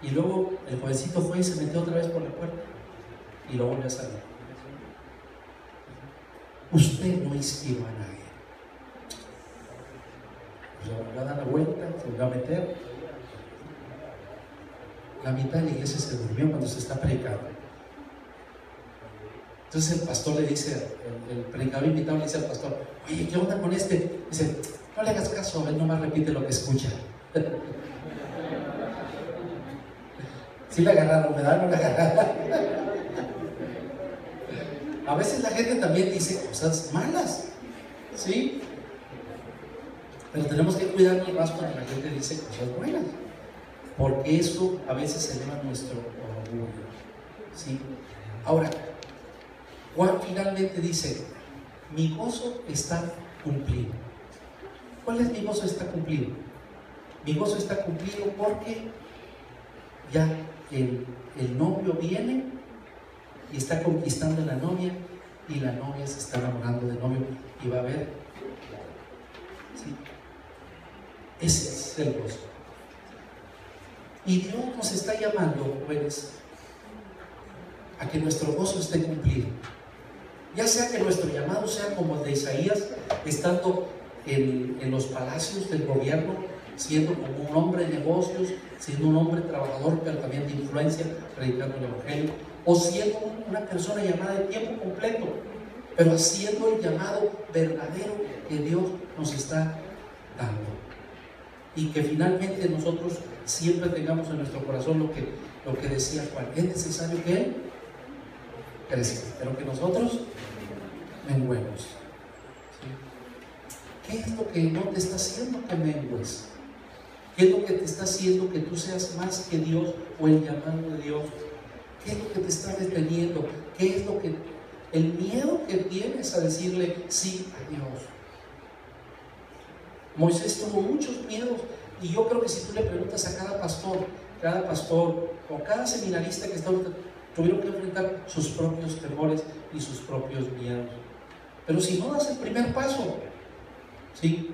Y luego el jovencito fue y se metió otra vez por la puerta y luego volvió a salir. Usted no inspiró a nadie. Se volvió a dar la vuelta, se volvió a meter. La mitad de la iglesia se durmió cuando se está predicando. Entonces el pastor le dice, el predicador invitado le dice al pastor, oye, ¿qué onda con este? Dice, no le hagas caso, él nomás repite lo que escucha. Sí le agarraron, ¿verdad? No le agarraron. A veces la gente también dice cosas malas, ¿sí? Pero tenemos que cuidarnos más cuando la gente dice cosas buenas, porque eso a veces eleva nuestro orgullo, ¿sí? Ahora, Juan finalmente dice, mi gozo está cumplido. ¿Cuál es mi gozo está cumplido? Mi gozo está cumplido porque ya el novio viene y está conquistando a la novia, y la novia se está enamorando del novio y va a ver, ¿sí? Ese es el gozo. Y Dios nos está llamando, jóvenes, a que nuestro gozo esté cumplido. Ya sea que nuestro llamado sea como el de Isaías, estando en los palacios del gobierno, siendo como un hombre de negocios, siendo un hombre trabajador, pero también de influencia, predicando el evangelio, o siendo una persona llamada de tiempo completo, pero haciendo el llamado verdadero que Dios nos está dando. Y que finalmente nosotros siempre tengamos en nuestro corazón lo que decía Juan, es necesario que Él crezca, pero que nosotros menguemos. ¿Sí? ¿Qué es lo que no te está haciendo que mengues? ¿Qué es lo que te está haciendo que tú seas más que Dios o el llamado de Dios? ¿Qué es lo que te está deteniendo? ¿Qué es lo que el miedo que tienes a decirle sí a Dios? Moisés tuvo muchos miedos, y yo creo que si tú le preguntas a cada pastor o cada seminarista que está ahorita, tuvieron que enfrentar sus propios temores y sus propios miedos. Pero si no das el primer paso, ¿sí?,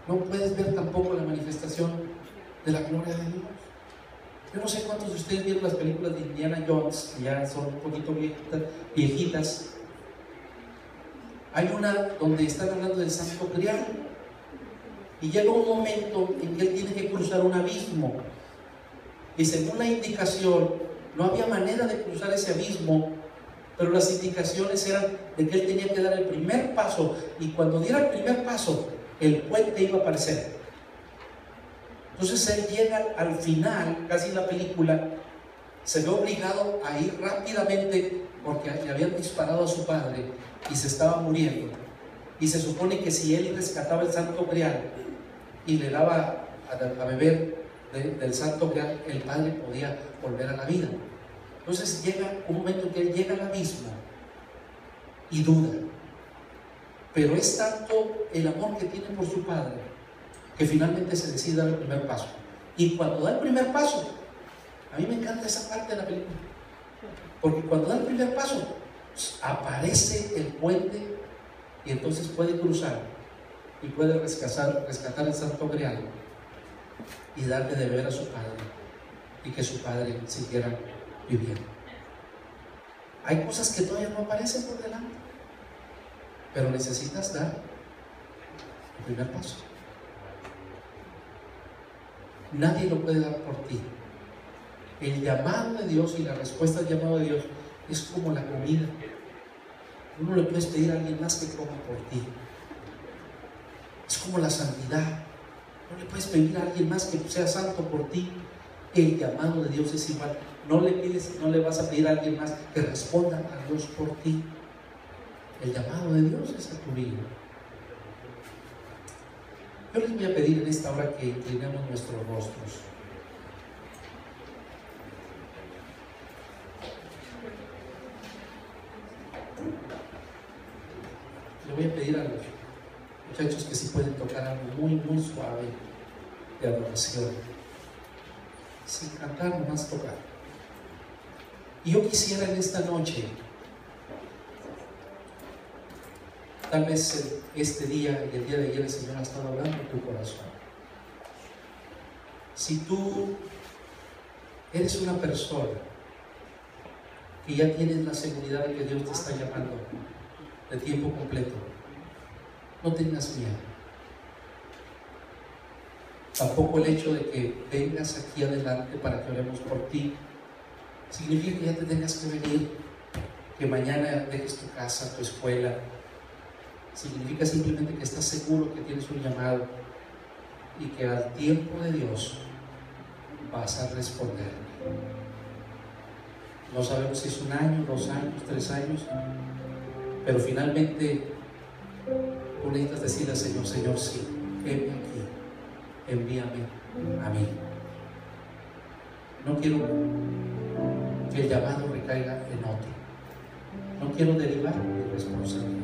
no puedes ver tampoco la manifestación de la gloria de Dios. Yo no sé cuántos de ustedes vieron las películas de Indiana Jones, que ya son un poquito viejitas, Hay una donde están hablando del Santo Grial. Y llega un momento en que él tiene que cruzar un abismo. Y según la indicación, no había manera de cruzar ese abismo, pero las indicaciones eran de que él tenía que dar el primer paso. Y cuando diera el primer paso, el puente iba a aparecer. Entonces él llega al final, casi en la película, se ve obligado a ir rápidamente porque le habían disparado a su padre y se estaba muriendo. Y se supone que si él rescataba el Santo Grial y le daba a beber del Santo Grial, el padre podía volver a la vida. Entonces llega un momento en que él llega al abismo y duda. Pero es tanto el amor que tiene por su padre que finalmente se decide dar el primer paso. Y cuando da el primer paso, a mí me encanta esa parte de la película, porque cuando da el primer paso, aparece el puente y entonces puede cruzar y puede rescatar el Santo Grial y darle de beber a su padre y que su padre siguiera viviendo. Hay cosas que todavía no aparecen por delante, pero necesitas dar el primer paso. Nadie lo puede dar por ti. El llamado de Dios y la respuesta al llamado de Dios es como la comida. Tú no le puedes pedir a alguien más que coma por ti. Es como la santidad. No le puedes pedir a alguien más que sea santo por ti. El llamado de Dios es igual. No le vas a pedir a alguien más que responda a Dios por ti. El llamado de Dios es a tu vida. Yo les voy a pedir en esta hora que inclinemos nuestros rostros. Le voy a pedir a los muchachos que sí pueden tocar algo muy, muy suave de adoración, sin cantar, nomás tocar. Y yo quisiera en esta noche, tal vez este día y el día de ayer el Señor ha estado hablando en tu corazón. Si tú eres una persona que ya tienes la seguridad de que Dios te está llamando de tiempo completo, no tengas miedo. Tampoco el hecho de que vengas aquí adelante para que oremos por ti significa que ya te tengas que venir, que mañana dejes tu casa, tu escuela. Significa simplemente que estás seguro que tienes un llamado y que al tiempo de Dios vas a responder. No sabemos si es 1 año, 2 años, 3 años, pero finalmente tú necesitas decirle al Señor: Señor, sí, heme aquí, envíame a mí. No quiero que el llamado recaiga en otro. No quiero derivar mi responsabilidad.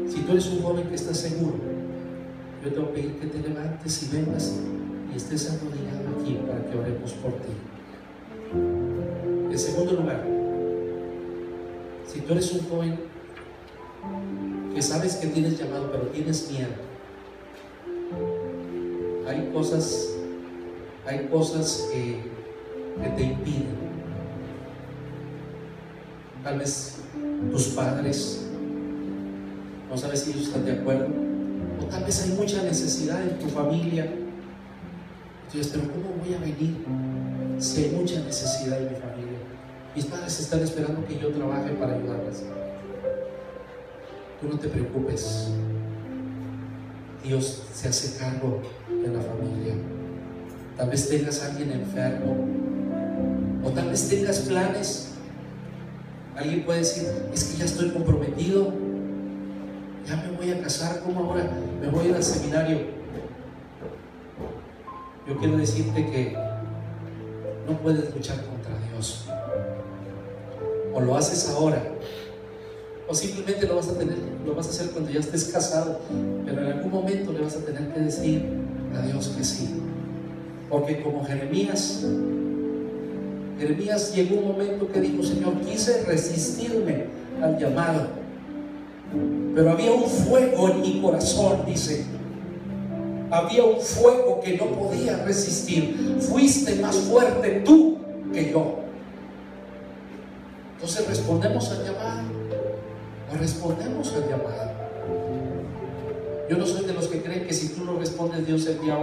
Si tú eres un joven que está seguro, yo te voy a pedir que te levantes y vengas y estés arrodillado aquí para que oremos por ti. En segundo lugar, si tú eres un joven que sabes que tienes llamado pero tienes miedo, hay cosas que te impiden. Tal vez tus padres, no sabes si ellos están de acuerdo, o tal vez hay mucha necesidad en tu familia. Entonces, pero ¿cómo voy a venir si hay mucha necesidad en mi familia? Mis padres están esperando que yo trabaje para ayudarles. Tú no te preocupes, Dios se hace cargo de la familia. Tal vez tengas a alguien enfermo, o tal vez tengas planes. Alguien puede decir: es que ya estoy comprometido, ya me voy a casar, ¿cómo ahora me voy a ir al seminario? Yo quiero decirte que no puedes luchar contra Dios. O lo haces ahora, o simplemente lo vas a hacer cuando ya estés casado, pero en algún momento le vas a tener que decir a Dios que sí. Porque como Jeremías llegó un momento que dijo: Señor, quise resistirme al llamado, pero había un fuego en mi corazón, dice. Había un fuego que no podía resistir. Fuiste más fuerte tú que yo. Entonces respondemos al llamado. ¿O respondemos al llamado? Yo no soy de los que creen que si tú no respondes, Dios envía